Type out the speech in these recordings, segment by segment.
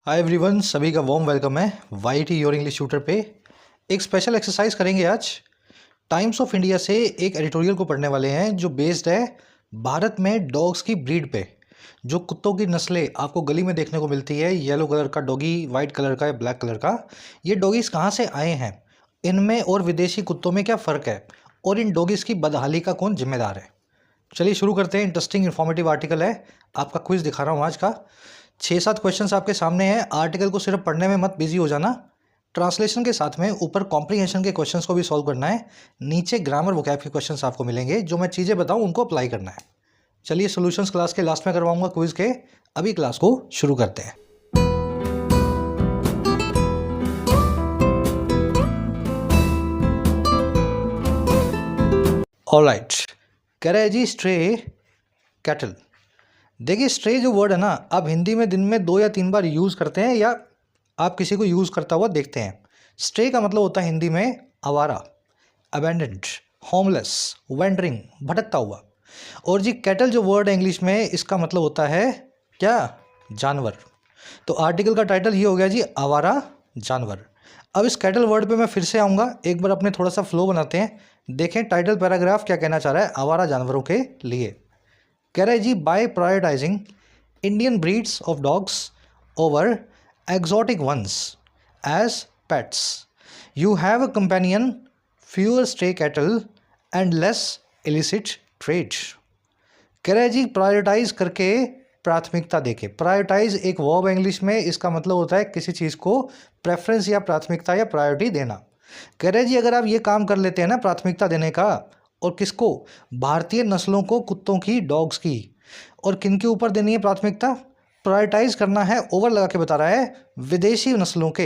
हाय everyone, सभी का warm welcome है Y T your English tutor पे। एक स्पेशल एक्सरसाइज करेंगे आज। टाइम्स ऑफ इंडिया से एक एडिटोरियल को पढ़ने वाले हैं जो बेस्ड है भारत में डॉग्स की ब्रीड पे। जो कुत्तों की नस्लें आपको गली में देखने को मिलती है, येलो कलर का डॉगी, वाइट कलर का या ब्लैक कलर का, ये डॉगीज़ कहाँ से आए हैं, इनमें और विदेशी कुत्तों में क्या फ़र्क है, और इन डॉगीज़ की बदहाली का कौन जिम्मेदार है। चलिए शुरू करते हैं। इंटरेस्टिंग इन्फॉर्मेटिव आर्टिकल है, आपका क्विज दिखा रहा हूँ आज का। 6-7 क्वेश्चंस आपके सामने हैं। आर्टिकल को सिर्फ पढ़ने में मत बिजी हो जाना, ट्रांसलेशन के साथ में ऊपर कॉम्प्रीहेंशन के क्वेश्चंस को भी सॉल्व करना है। नीचे ग्रामर वोकैब के क्वेश्चंस आपको मिलेंगे, जो मैं चीज़ें बताऊँ उनको अप्लाई करना है। चलिए सॉल्यूशंस क्लास के लास्ट में करवाऊंगा क्विज के। अभी क्लास को शुरू करते हैं। ऑलराइट, कह रहा है जी स्ट्रे कैटल। देखिए स्ट्रे जो वर्ड है ना, आप हिंदी में दिन में 2 या 3 बार यूज़ करते हैं या आप किसी को यूज़ करता हुआ देखते हैं। स्ट्रे का मतलब होता है हिंदी में आवारा, अबैंडन्ड, होमलेस, वेंडरिंग, भटकता हुआ। और जी कैटल जो वर्ड है इंग्लिश में, इसका मतलब होता है क्या, जानवर। तो आर्टिकल का टाइटल ये हो गया जी, आवारा जानवर। अब इस कैटल वर्ड पे मैं फिर से आऊँगा, एक बार अपने थोड़ा सा फ्लो बनाते हैं। देखें टाइटल पैराग्राफ क्या कहना चाह रहा है आवारा जानवरों के लिए। कह रहा है जी, by prioritising Indian breeds of dogs over exotic ones as pets, you have a companion, fewer stray cattle and less illicit trade. कह रहा है जी प्रायोरिटाइज करके, प्राथमिकता देके। प्रायोरिटाइज एक वर्ब है इंग्लिश में, इसका मतलब होता है किसी चीज़ को प्रेफरेंस या प्राथमिकता या प्रायोरिटी देना। कह रहे हैं जी अगर आप ये काम कर लेते हैं ना, प्राथमिकता देने का, और किसको, भारतीय नस्लों को, कुत्तों की, डॉग्स की, और किन के ऊपर देनी है प्राथमिकता, प्रायोरिटाइज करना है, ओवर लगा के बता रहा है, विदेशी नस्लों के,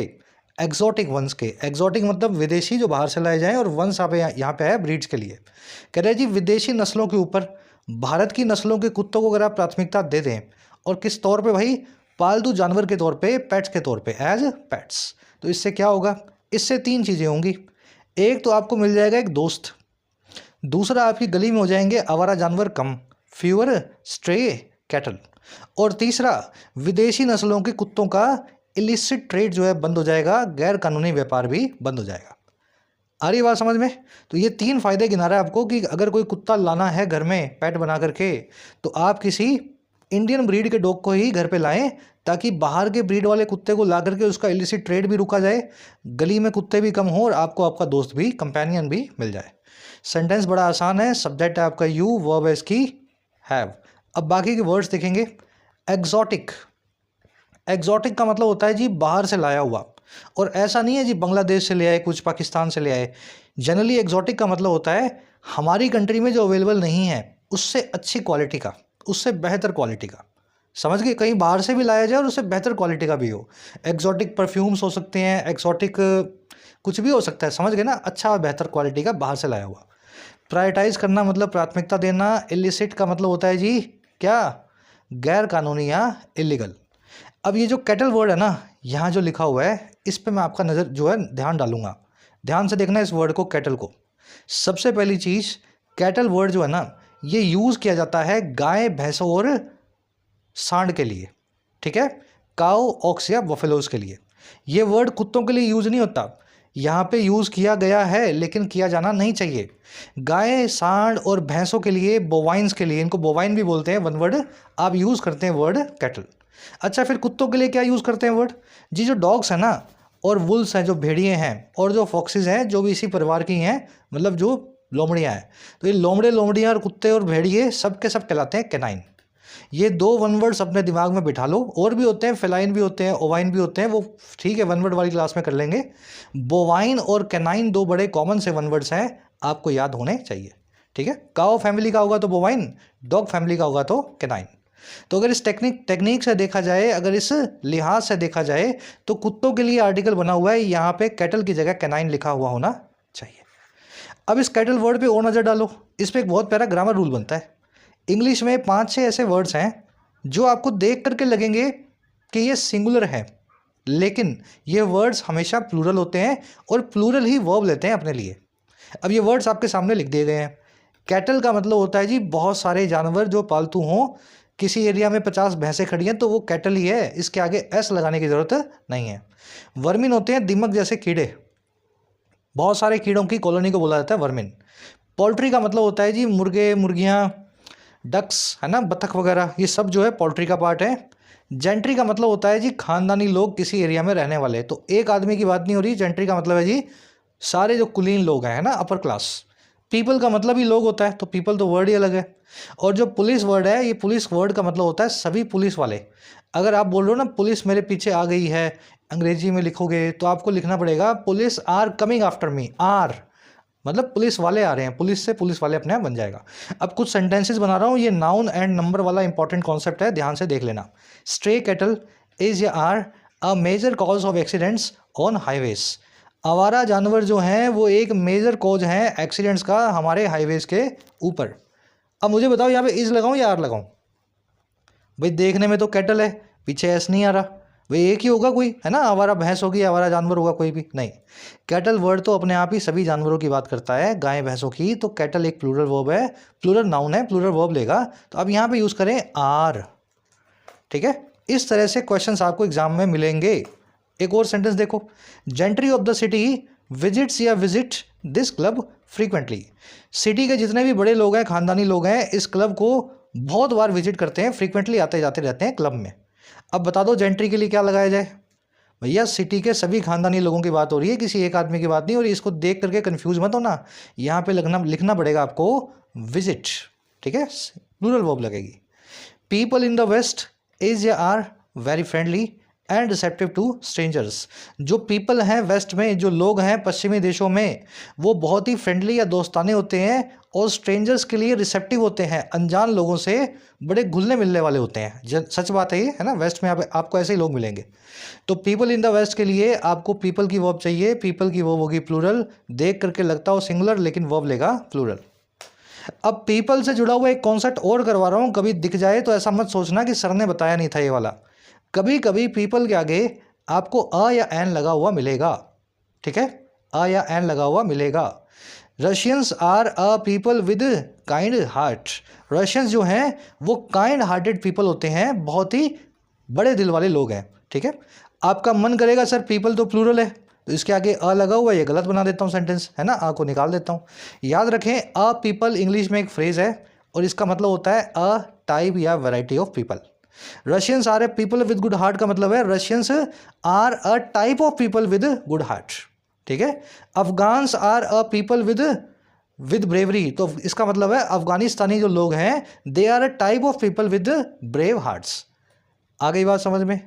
एक्सोटिक वंस के। एक्सोटिक मतलब विदेशी जो बाहर से लाए जाएं, और वंस यहाँ पे है ब्रीड्स के लिए। कह रहे हैं जी विदेशी नस्लों के ऊपर भारत की नस्लों के कुत्तों को अगर आप प्राथमिकता दे दें, और किस तौर पे भाई, पालतू जानवर के तौर पे, पेट्स के तौर पे, एज पेट्स, तो इससे क्या होगा, इससे 3 चीज़ें होंगी। एक तो आपको मिल जाएगा एक दोस्त, दूसरा आपकी गली में हो जाएंगे आवारा जानवर कम, फ्यूअर स्ट्रे कैटल, और तीसरा विदेशी नस्लों के कुत्तों का इलिसिट ट्रेड जो है बंद हो जाएगा, गैर कानूनी व्यापार भी बंद हो जाएगा। आ रही बात समझ में। तो ये 3 फायदे गिना रहा है आपको कि अगर कोई कुत्ता लाना है घर में पेट बना करके, तो आप किसी इंडियन ब्रीड के डॉग को ही घर पे लाएं, ताकि बाहर के ब्रीड वाले कुत्ते को ला करके उसका इलिसिट ट्रेड भी रुका जाए, गली में कुत्ते भी कम हो, और आपको आपका दोस्त भी, कंपेनियन भी मिल जाए। सेंटेंस बड़ा आसान है, सब्जेक्ट है आपका यू, वर्ब है इसकी हैव। अब बाकी के वर्ड्स देखेंगे। एग्जॉटिक, एग्जॉटिक का मतलब होता है जी बाहर से लाया हुआ, और ऐसा नहीं है जी बांग्लादेश से ले आए, कुछ पाकिस्तान से ले आए। जनरली एग्जॉटिक का मतलब होता है हमारी कंट्री में जो अवेलेबल नहीं है, उससे अच्छी क्वालिटी का, उससे बेहतर क्वालिटी का। समझ गए, कहीं बाहर से भी लाया जाए और उससे बेहतर क्वालिटी का भी हो। एग्जॉटिक परफ्यूम्स हो सकते हैं, एग्जॉटिक कुछ भी हो सकता है, समझ गए ना, अच्छा और बेहतर क्वालिटी का बाहर से लाया हुआ। प्रायोरिटाइज करना मतलब प्राथमिकता देना। इलिसिट का मतलब होता है जी क्या, गैर कानूनी या इलीगल। अब ये जो कैटल वर्ड है ना, यहाँ जो लिखा हुआ है, इस पे मैं आपका नज़र जो है ध्यान डालूंगा। ध्यान से देखना इस वर्ड को, कैटल को। सबसे पहली चीज़, कैटल वर्ड जो है ना, ये यूज़ किया जाता है गाय, भैंसों और सांड के लिए, ठीक है, काऊ, ऑक्स या बफेलोज के लिए। ये वर्ड कुत्तों के लिए यूज़ नहीं होता, यहाँ पे यूज़ किया गया है, लेकिन किया जाना नहीं चाहिए। गाय, सांड और भैंसों के लिए, बोवाइन्स के लिए, इनको बोवाइन भी बोलते हैं, वन वर्ड आप यूज़ करते हैं वर्ड कैटल। अच्छा, फिर कुत्तों के लिए क्या यूज़ करते हैं वर्ड जी, जो डॉग्स हैं ना, और वुल्स हैं जो भेड़िए हैं, और जो फॉक्सेस हैं जो भी इसी परिवार की हैं, मतलब जो लोमड़ियाँ हैं, तो ये लोमड़े, लोमड़ियाँ और कुत्ते और भेड़िए सब के सब कहलाते हैं कैनाइन। ये 2 वन वर्ड्स अपने दिमाग में बिठा लो। और भी होते हैं, फेलाइन भी होते हैं, ओवाइन भी होते हैं, वो ठीक है वन वर्ड वाली क्लास में कर लेंगे। बोवाइन और कैनाइन 2 बड़े कॉमन से वन वर्ड्स हैं, आपको याद होने चाहिए, ठीक है। काओ फैमिली का होगा तो बोवाइन, डॉग फैमिली का होगा तो कैनाइन। तो अगर इस टेक्निक से देखा जाए, अगर इस लिहाज से देखा जाए, तो कुत्तों के लिए आर्टिकल बना हुआ है, यहाँ पे कैटल की जगह कैनाइन लिखा हुआ होना चाहिए। अब इस कैटल वर्ड पे और नज़र डालो, इस पर एक बहुत प्यारा ग्रामर रूल बनता है। इंग्लिश में 5-6 ऐसे वर्ड्स हैं जो आपको देख करके लगेंगे कि ये सिंगुलर है, लेकिन ये वर्ड्स हमेशा प्लूरल होते हैं, और प्लूरल ही वर्ब लेते हैं अपने लिए। अब ये वर्ड्स आपके सामने लिख दिए गए हैं। कैटल का मतलब होता है जी बहुत सारे जानवर जो पालतू हों, किसी एरिया में 50 भैंसें खड़ी हैं तो वो कैटल ही है, इसके आगे एस लगाने की ज़रूरत नहीं है। वर्मिन होते हैं दीमक जैसे कीड़े, बहुत सारे कीड़ों की कॉलोनी को बोला जाता है वर्मिन। पोल्ट्री का मतलब होता है जी मुर्गे, मुर्गियाँ, डक्स, है ना, बतख वगैरह, ये सब जो है पोल्ट्री का पार्ट है। जेंट्री का मतलब होता है जी खानदानी लोग किसी एरिया में रहने वाले, तो एक आदमी की बात नहीं हो रही। जेंट्री का मतलब है जी सारे जो कुलीन लोग हैं, है ना, अपर क्लास। पीपल का मतलब ही लोग होता है, तो पीपल तो वर्ड ही अलग है। और जो पुलिस वर्ड है, ये पुलिस वर्ड का मतलब होता है सभी पुलिस वाले। अगर आप बोल रहे हो ना पुलिस मेरे पीछे आ गई है, अंग्रेजी में लिखोगे तो आपको लिखना पड़ेगा police are coming after me. Are मतलब पुलिस वाले आ रहे हैं, पुलिस से पुलिस वाले अपने आप बन जाएगा। अब कुछ सेंटेंसेस बना रहा हूँ, ये नाउन एंड नंबर वाला इंपॉर्टेंट कॉन्सेप्ट है, ध्यान से देख लेना। स्ट्रे कैटल इज या are a major cause of accidents on highways. आवारा जानवर जो हैं वो एक मेजर कॉज हैं एक्सीडेंट्स का हमारे हाईवेज के ऊपर। अब मुझे बताओ यहाँ पे इज लगाऊं या आर लगाऊं? भाई देखने में तो कैटल है, पीछे एस नहीं आ रहा, भाई एक ही होगा कोई, है ना, आवारा भैंस होगी, आवारा जानवर होगा कोई भी नहीं। कैटल वर्ड तो अपने आप ही सभी जानवरों की बात करता है, गाय भैंसों की, तो कैटल एक प्लूरल वर्ब है, प्लूरल नाउन है, प्लूरल वर्ब लेगा, तो अब यहाँ पे यूज़ करें आर। ठीक है, इस तरह से क्वेश्चंस आपको एग्जाम में मिलेंगे। एक और सेंटेंस देखो, gentry of the city visits या visit this club frequently. City के जितने भी बड़े लोग हैं, खानदानी लोग हैं, इस क्लब को बहुत बार विजिट करते हैं, फ्रीक्वेंटली आते जाते रहते हैं क्लब में। अब बता दो जेंट्री के लिए क्या लगाया जाए? भैया सिटी के सभी खानदानी लोगों की बात हो रही है, किसी एक आदमी की बात नहीं हो रही। इसको देख करके कंफ्यूज मत होना, यहाँ पे लिखना पड़ेगा आपको विजिट। ठीक है, प्लूरल वर्ब लगेगी। People in the west is या are very friendly and receptive to strangers. जो पीपल हैं वेस्ट में, जो लोग हैं पश्चिमी देशों में, वो बहुत ही फ्रेंडली या दोस्ताने होते हैं और स्ट्रेंजर्स के लिए रिसेप्टिव होते हैं, अनजान लोगों से बड़े घुलने मिलने वाले होते हैं। सच बात है ये, है ना, वेस्ट में आपको ऐसे ही लोग मिलेंगे। तो पीपल इन द वेस्ट के लिए आपको पीपल की वर्ब चाहिए, पीपल की वर्ब होगी प्लूरल। देख करके लगता हो सिंगुलर, लेकिन वर्ब लेगा प्लूरल। अब पीपल से जुड़ा हुआ एक कॉन्सेप्ट और करवा रहा हूँ, कभी दिख जाए तो ऐसा मत सोचना कि सर ने बताया नहीं था ये वाला। कभी कभी पीपल के आगे आपको अ या एन लगा हुआ मिलेगा। ठीक है, अ या एन लगा हुआ मिलेगा। Russians are a people with kind heart. Russians जो हैं वो काइंड हार्टेड पीपल होते हैं, बहुत ही बड़े दिल वाले लोग हैं। ठीक है, आपका मन करेगा सर पीपल तो प्लूरल है, तो इसके आगे अ लगा हुआ है, ये गलत बना देता हूँ सेंटेंस, है ना, अ को निकाल देता हूँ। याद रखें अ पीपल इंग्लिश में एक फ्रेज है और इसका मतलब होता है अ टाइप या variety of people. Russians are a people with good heart का मतलब है Russians are a type of people with good heart. ठीक है, Afghans are a people with bravery, तो इसका मतलब है अफगानिस्तानी जो लोग हैं they are a type of people with brave hearts. आ गई बात समझ में?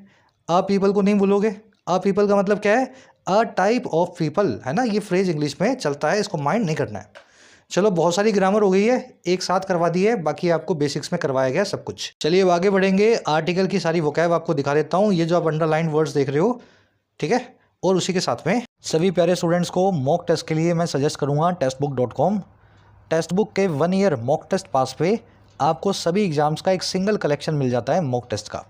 अ पीपल को नहीं भूलोगे, अ पीपल का मतलब क्या है? अ टाइप ऑफ पीपल, है ना, ये फ्रेज इंग्लिश में चलता है, इसको माइंड नहीं करना है। चलो बहुत सारी ग्रामर हो गई है, एक साथ करवा दी है, बाकी आपको बेसिक्स में करवाया गया सब कुछ। चलिए अब आगे बढ़ेंगे, आर्टिकल की सारी वोकैब आपको दिखा देता हूँ। ये जो आप अंडरलाइन वर्ड्स देख रहे हो, ठीक है, और उसी के साथ में सभी प्यारे स्टूडेंट्स को मॉक टेस्ट के लिए मैं सजेस्ट करूँगा testbook.com। टेस्ट बुक के 1 ईयर मॉक टेस्ट पास पे आपको सभी एग्जाम्स का एक सिंगल कलेक्शन मिल जाता है मॉक टेस्ट का,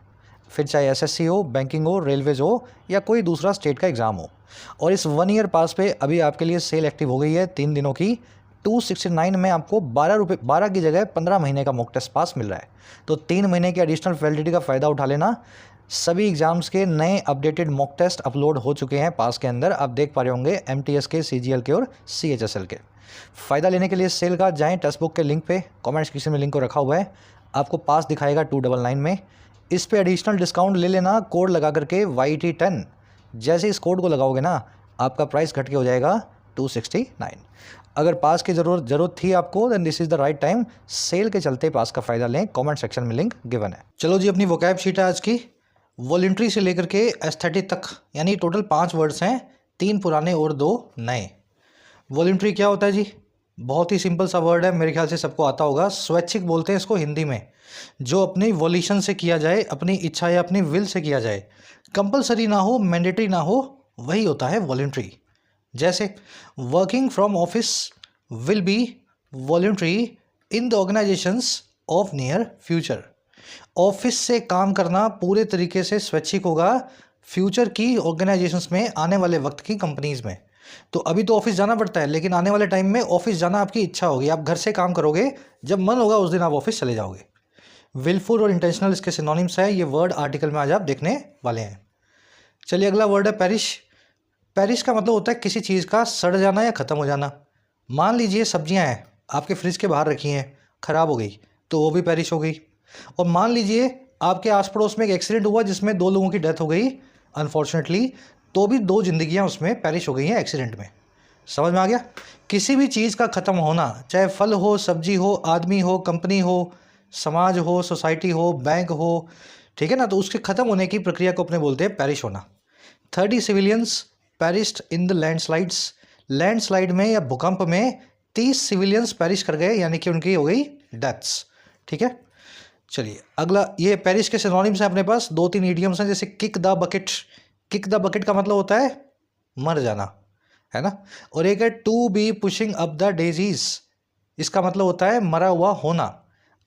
फिर चाहे एसएससी हो, बैंकिंग हो, रेलवेज हो या कोई दूसरा स्टेट का एग्ज़ाम हो। और इस 1 ईयर पास पे अभी आपके लिए सेल एक्टिव हो गई है 3 दिनों की। 269 में आपको 12 की जगह 15 महीने का मॉक टेस्ट पास मिल रहा है, तो 3 महीने की एडिशनल वैलिडिटी का फ़ायदा उठा लेना। सभी एग्जाम्स के नए अपडेटेड मॉक टेस्ट अपलोड हो चुके हैं पास के अंदर, आप देख पा रहे होंगे एमटीएस के, सीजीएल के और सीएचएसएल के। फ़ायदा लेने के लिए सेल का जाएं टेक्स्ट बुक के लिंक पे, कमेंट सेक्शन में लिंक को रखा हुआ है, आपको पास दिखाएगा 299 में। इस पे एडिशनल डिस्काउंट ले लेना कोड लगा करके YT10। जैसे इस कोड को लगाओगे ना आपका प्राइस घट के हो जाएगा 269। अगर पास की ज़रूरत थी आपको, then this is the right time. Sale के चलते पास का फ़ायदा लें, कमेंट सेक्शन में लिंक गिवन है। चलो जी, अपनी वोकैब शीट है आज की। वॉलंटरी से लेकर के एस्थेटिक तक, यानी टोटल 5 वर्ड्स हैं, 3 पुराने और 2 नए। वॉलंटरी क्या होता है जी? बहुत ही सिंपल सा वर्ड है, मेरे ख्याल से सबको आता होगा। स्वैच्छिक बोलते हैं इसको हिंदी में, जो अपनी वॉल्यूशन से किया जाए, अपनी इच्छा या अपनी विल से किया जाए, कंपलसरी ना हो, मैंडेटरी ना हो, वही होता है वॉलंटरी। जैसे working from office will be voluntary in the organisations of near future. Office से काम करना पूरे तरीके से स्वैच्छिक होगा फ्यूचर की ऑर्गेनाइजेशंस में, आने वाले वक्त की कंपनीज में। तो अभी तो ऑफिस जाना पड़ता है, लेकिन आने वाले टाइम में ऑफिस जाना आपकी इच्छा होगी, आप घर से काम करोगे, जब मन होगा उस दिन आप ऑफिस चले जाओगे। विलफुल और इंटेंशनल इसके सिनोनिम्स है। ये वर्ड आर्टिकल में आज आप देखने वाले हैं। चलिए अगला वर्ड है पेरिश। पेरिश का मतलब होता है किसी चीज़ का सड़ जाना या ख़त्म हो जाना। मान लीजिए सब्जियां हैं आपके फ्रिज के बाहर रखी हैं, ख़राब हो गई तो वो भी पेरिश हो गई। और मान लीजिए आपके आस पड़ोस में एक एक्सीडेंट हुआ जिसमें 2 लोगों की डेथ हो गई अनफॉर्चुनेटली, तो भी 2 जिंदगियां उसमें पेरिश हो गई हैं एक्सीडेंट में। समझ में आ गया? किसी भी चीज़ का ख़त्म होना, चाहे फल हो, सब्जी हो, आदमी हो, कंपनी हो, समाज हो, सोसाइटी हो, बैंक हो, ठीक है ना, तो उसके ख़त्म होने की प्रक्रिया को अपने बोलते हैं पेरिश होना। 30 civilians perished in the landslides. Landslide में या भूकंप में 30 सिविलियंस पेरिश कर गए, यानी कि उनकी हो गई डेथ्स। ठीक है, चलिए अगला, ये पेरिश के सिनोनिम्स हैं अपने पास, 2-3 ईडियम्स हैं, जैसे kick the bucket. Kick the bucket का मतलब होता है मर जाना, है ना। और एक है to be pushing up the daisies. इसका मतलब होता है मरा हुआ होना।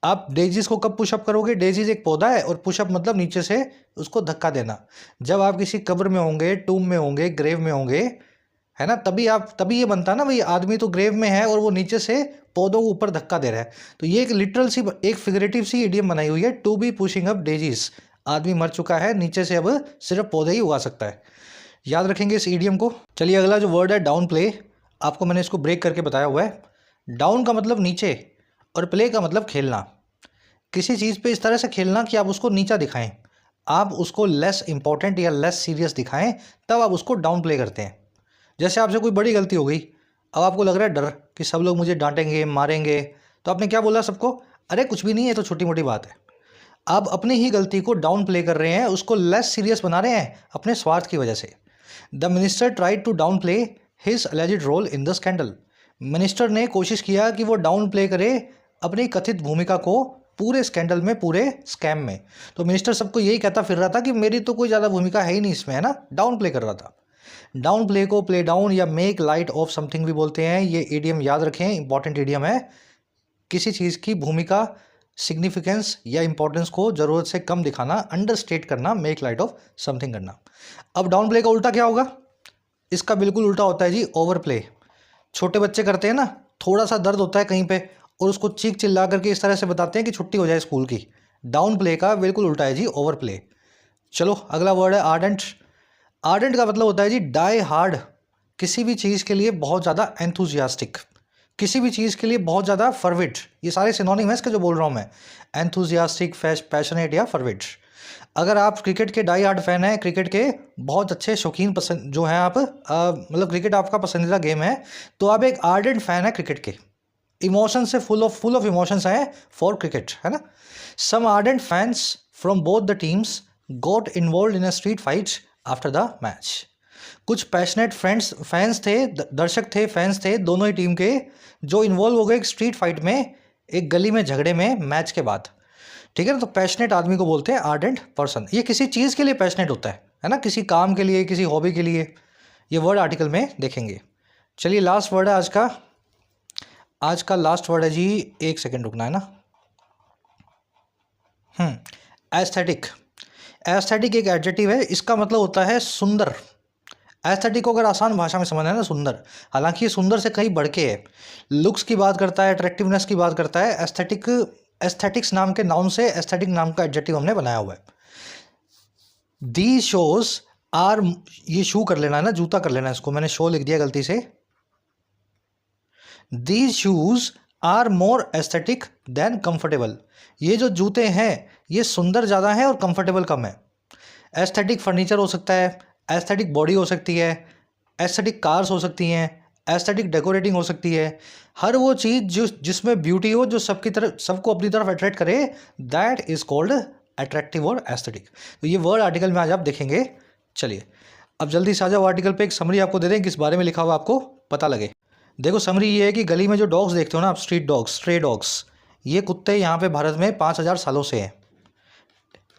आप डेजीज को कब पुशअप करोगे? डेजीज एक पौधा है और पुशअप मतलब नीचे से उसको धक्का देना। जब आप किसी कब्र में होंगे, टूम में होंगे, ग्रेव में होंगे, है ना, तभी ये बनता है ना भाई, आदमी तो ग्रेव में है और वो नीचे से पौधों को ऊपर धक्का दे रहा है। तो ये एक लिटरल सी, एक फिगरेटिव सी इडियम बनाई हुई है, to be pushing up daisies. आदमी मर चुका है, नीचे से अब सिर्फ पौधे ही उगा सकता है। याद रखेंगे इस इडियम को। चलिए अगला जो वर्ड है डाउन प्ले। आपको मैंने इसको ब्रेक करके बताया हुआ है। डाउन का मतलब नीचे और प्ले का मतलब खेलना। किसी चीज़ पे इस तरह से खेलना कि आप उसको नीचा दिखाएं, आप उसको लेस इंपॉर्टेंट या लेस सीरियस दिखाएं, तब आप उसको डाउन प्ले करते हैं। जैसे आपसे कोई बड़ी गलती हो गई, अब आपको लग रहा है डर कि सब लोग मुझे डांटेंगे, मारेंगे, तो आपने क्या बोला सबको? अरे कुछ भी नहीं है, तो छोटी मोटी बात है। आप अपनी ही गलती को डाउन प्ले कर रहे हैं, उसको लेस सीरियस बना रहे हैं अपने स्वार्थ की वजह से। The minister tried to downplay his alleged role in the scandal. Minister ने कोशिश किया कि वो डाउन प्ले करे अपनी कथित भूमिका को पूरे स्कैंडल में, पूरे स्कैम में। तो मिनिस्टर सबको यही कहता फिर रहा था कि मेरी तो कोई ज़्यादा भूमिका है ही नहीं इसमें, है ना, डाउन प्ले कर रहा था। डाउन प्ले को प्ले डाउन या मेक लाइट ऑफ समथिंग भी बोलते हैं। ये इडियम याद रखें, इंपॉर्टेंट इडियम है। किसी चीज़ की भूमिका, सिग्निफिकेंस या इंपॉर्टेंस को ज़रूरत से कम दिखाना, अंडरस्टेट करना, मेक लाइट ऑफ समथिंग करना। अब डाउन प्ले का उल्टा क्या होगा? इसका बिल्कुल उल्टा होता है जी ओवर प्ले। छोटे बच्चे करते हैं ना, थोड़ा सा दर्द होता है कहीं पे और उसको चीख चिल्ला करके इस तरह से बताते हैं कि छुट्टी हो जाए स्कूल की। डाउन प्ले का बिल्कुल उल्टा है जी ओवर प्ले। चलो अगला वर्ड है आर्डेंट। आर्डेंट का मतलब होता है जी डाई हार्ड। किसी भी चीज़ के लिए बहुत ज़्यादा एंथुजियास्टिक, किसी भी चीज़ के लिए बहुत ज़्यादा फर्विट। ये सारे सिनोनिम है इसके जो बोल रहा हूँ मैं, एंथुजियास्टिक, पैशनेट या फर्विट। अगर आप क्रिकेट के डाई हार्ड फैन हैं, क्रिकेट के बहुत अच्छे शौकीन पसंद जो हैं आप, मतलब क्रिकेट आपका पसंदीदा गेम है, तो आप एक आर्डेंट फैन है क्रिकेट के। इमोशन से फुल ऑफ इमोशंस हैं फॉर क्रिकेट, है ना। Some ardent fans from both the teams got involve in a street fight after the match. कुछ पैशनेट फैंस थे, दर्शक थे, फैंस थे दोनों ही टीम के, जो इन्वॉल्व हो गए एक स्ट्रीट फाइट में, एक गली में झगड़े में मैच के बाद। ठीक है ना, तो पैशनेट आदमी को बोलते हैं आर्डेंट पर्सन। ये किसी चीज़ के लिए पैशनेट होता है ना, किसी काम के लिए, किसी हॉबी के लिए। ये वर्ड आर्टिकल में देखेंगे। चलिए लास्ट वर्ड है आज का लास्ट वर्ड है जी, एक सेकेंड रुकना है ना। एस्थेटिक। एस्थेटिक एक एडजेक्टिव है, इसका मतलब होता है सुंदर। एस्थेटिक को अगर आसान भाषा में समझना है ना, सुंदर। हालांकि ये सुंदर से कहीं बढ़ के है, लुक्स की बात करता है, अट्रैक्टिवनेस की बात करता है। एस्थेटिक्स नाम के नाउन से एस्थेटिक नाम का एडजेक्टिव हमने बनाया हुआ है। दीज शोज आर, ये शू कर लेना है ना, जूता कर लेना है इसको, मैंने शो लिख दिया गलती से। These shoes are more aesthetic than comfortable. ये जो जूते हैं ये सुंदर ज़्यादा है और कंफर्टेबल कम है। एस्थेटिक फर्नीचर हो सकता है, एस्थेटिक बॉडी हो सकती है, एस्थेटिक कार्स हो सकती हैं, एस्थेटिक डेकोरेटिंग हो सकती है। हर वो चीज़ जिसमें ब्यूटी हो, जो सबको अपनी तरफ अट्रैक्ट करे, दैट इज़ कॉल्ड अट्रैक्टिव और एस्थेटिक। तो ये वर्ड आर्टिकल में आज आप देखेंगे। चलिए अब जल्दी से आ जाओ आर्टिकल पे, एक समरी आपको दे दें किस बारे में लिखा हुआ आपको पता लगे। देखो समरी ये है कि गली में जो डॉग्स देखते हो ना आप, स्ट्रीट डॉग्स, स्ट्रे डॉग्स, ये कुत्ते यहाँ पे भारत में 5000 सालों से हैं।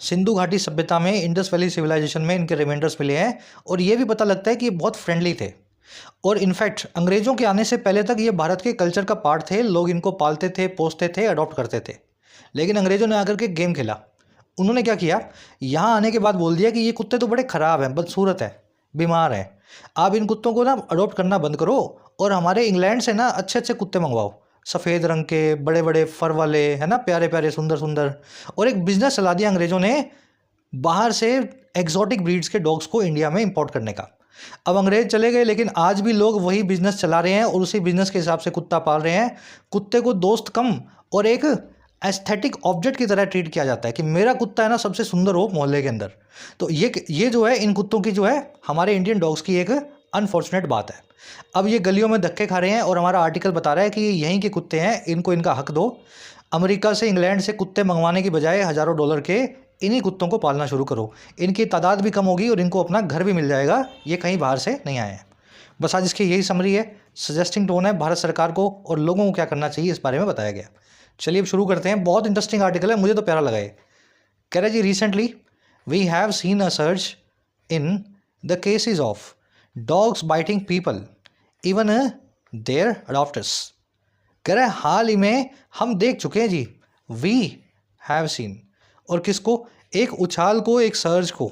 सिंधु घाटी सभ्यता में, इंडस वैली सिविलाइजेशन में इनके रिमाइंडर्स मिले हैं और ये भी पता लगता है कि ये बहुत फ्रेंडली थे। और इनफैक्ट अंग्रेज़ों के आने से पहले तक ये भारत के कल्चर का पार्ट थे। लोग इनको पालते थे, पोसते थे, अडॉप्ट करते थे। लेकिन अंग्रेज़ों ने आकर के गेम खेला। उन्होंने क्या किया, यहाँ आने के बाद बोल दिया कि ये कुत्ते तो बड़े ख़राब हैं, बदसूरत हैं, बीमार हैं, आप इन कुत्तों को ना अडॉप्ट करना बंद करो और हमारे इंग्लैंड से ना अच्छे अच्छे कुत्ते मंगवाओ सफ़ेद रंग के बड़े बड़े फर वाले, है ना, प्यारे प्यारे सुंदर सुंदर। और एक बिजनेस चला दिया अंग्रेज़ों ने बाहर से एक्जॉटिक ब्रीड्स के डॉग्स को इंडिया में इंपोर्ट करने का। अब अंग्रेज चले गए, लेकिन आज भी लोग वही बिजनेस चला रहे हैं और उसी बिजनेस के हिसाब से कुत्ता पाल रहे हैं। कुत्ते को दोस्त कम और एक एस्थेटिक ऑब्जेक्ट की तरह ट्रीट किया जाता है कि मेरा कुत्ता है ना सबसे सुंदर हो मोहल्ले के अंदर। तो ये जो है इन कुत्तों की जो है हमारे इंडियन डॉग्स की एक अनफॉर्चुनेट बात है। अब ये गलियों में धक्के खा रहे हैं और हमारा आर्टिकल बता रहा है कि यहीं के कुत्ते हैं, इनको इनका हक दो। अमेरिका से इंग्लैंड से कुत्ते मंगवाने की बजाय हज़ारों डॉलर के इन्हीं कुत्तों को पालना शुरू करो। इनकी तादाद भी कम होगी और इनको अपना घर भी मिल जाएगा, ये कहीं बाहर से नहीं आए हैं। बस आज इसकी यही समरी है, सजेस्टिंग टोन है भारत सरकार को और लोगों को क्या करना चाहिए इस बारे में बताया गया। चलिए अब शुरू करते हैं। बहुत इंटरेस्टिंग आर्टिकल है, मुझे तो प्यारा लगा ये। कह रहे जी, recently we have seen a search in the cases of dogs biting people even their adopters. कह रहे हाल ही में हम देख चुके हैं जी, वी हैव सीन, और किसको, एक उछाल को, एक सर्ज को।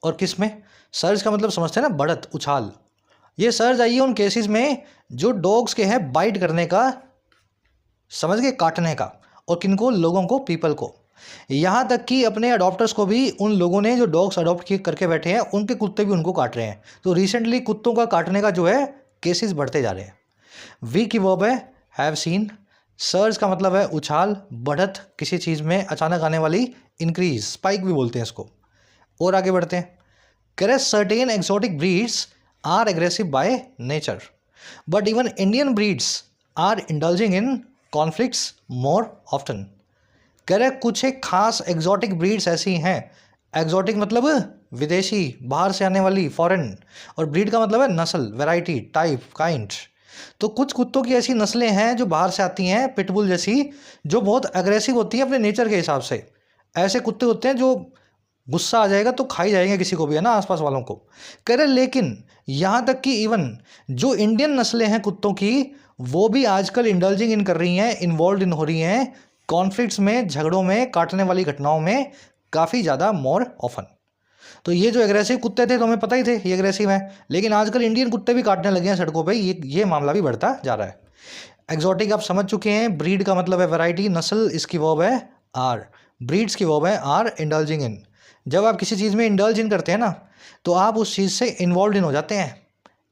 और किस में, सर्ज का मतलब समझते हैं ना, बढ़त, उछाल। ये सर्ज आई है उन केसेस में जो डॉग्स के हैं बाइट करने का, समझ गए, काटने का। और किनको, लोगों को, पीपल को। यहाँ तक कि अपने अडॉप्टर्स को भी उन लोगों ने जो डॉग्स अडॉप्ट करके बैठे हैं उनके कुत्ते भी उनको काट रहे हैं। तो रिसेंटली कुत्तों का काटने का जो है केसेस बढ़ते जा रहे हैं। वी की वर्ब है हैव सीन, सर्ज का मतलब है उछाल, बढ़त, किसी चीज़ में अचानक आने वाली, इंक्रीज, स्पाइक भी बोलते हैं इसको। और आगे बढ़ते हैं। कह रहे certain exotic breeds are aggressive by nature but even Indian breeds are indulging in conflicts more often. कह रहे कुछ एक खास एक्सोटिक ब्रीड्स ऐसी हैं, एक्सोटिक मतलब विदेशी, बाहर से आने वाली, फॉरेन, और ब्रीड का मतलब है नस्ल, वैरायटी, टाइप, काइंड। तो कुछ कुत्तों की ऐसी नस्लें हैं जो बाहर से आती हैं, पिटबुल जैसी, जो बहुत अग्रेसिव होती हैं अपने नेचर के हिसाब से। ऐसे कुत्ते होते हैं जो गुस्सा आ जाएगा तो खा ही जाएंगे किसी को भी, है ना, आसपास वालों को। कह रहे लेकिन यहाँ तक कि इवन जो इंडियन नस्लें हैं कुत्तों की, वो भी आजकल इंडल्जिंग इन कर रही हैं, इन्वॉल्व इन हो रही हैं कॉन्फ्लिक्ट्स में, झगड़ों में, काटने वाली घटनाओं में काफ़ी ज़्यादा, मोर ऑफन। तो ये जो एग्रेसिव कुत्ते थे तो हमें पता ही थे ये एग्रेसिव हैं, लेकिन आजकल इंडियन कुत्ते भी काटने लगे हैं सड़कों पे, ये मामला भी बढ़ता जा रहा है। एक्सोटिक आप समझ चुके हैं, ब्रीड का मतलब है वैरायटी, नस्ल, इसकी वर्ब है आर, ब्रीड्स की वर्ब है आर, इंडल्जिंग इन। जब आप किसी चीज़ में इंडल्ज इन करते हैं ना, तो आप उस चीज़ से इन्वॉल्व इन हो जाते हैं।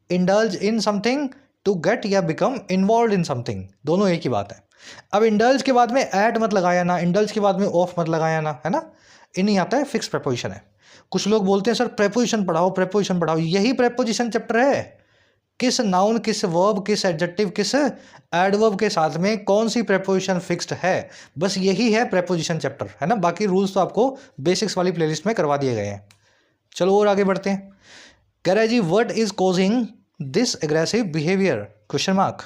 Indulge in something, to get या बिकम इन्वॉल्व इन समथिंग, दोनों एक ही बात है। अब इंडल्ज के बाद में एट मत लगाया ना, इंडल्ज के बाद में ऑफ मत लगाया ना, है ना, इन नहीं आता है, फिक्स प्रेपोजिशन है। कुछ लोग बोलते हैं सर प्रेपोजिशन पढ़ाओ, प्रेपोजिशन पढ़ाओ, यही प्रेपोजिशन चैप्टर है। किस नाउन, किस वर्ब, किस एडजेक्टिव, किस एडवर्ब के साथ में कौन सी प्रेपोजिशन फिक्स्ड है, बस यही है प्रेपोजिशन चैप्टर, है ना। बाकी रूल्स तो आपको बेसिक्स वाली प्लेलिस्ट में करवा दिए गए हैं। चलो और आगे बढ़ते हैं। कह रहा है जी, what is causing this aggressive behaviour, question mark.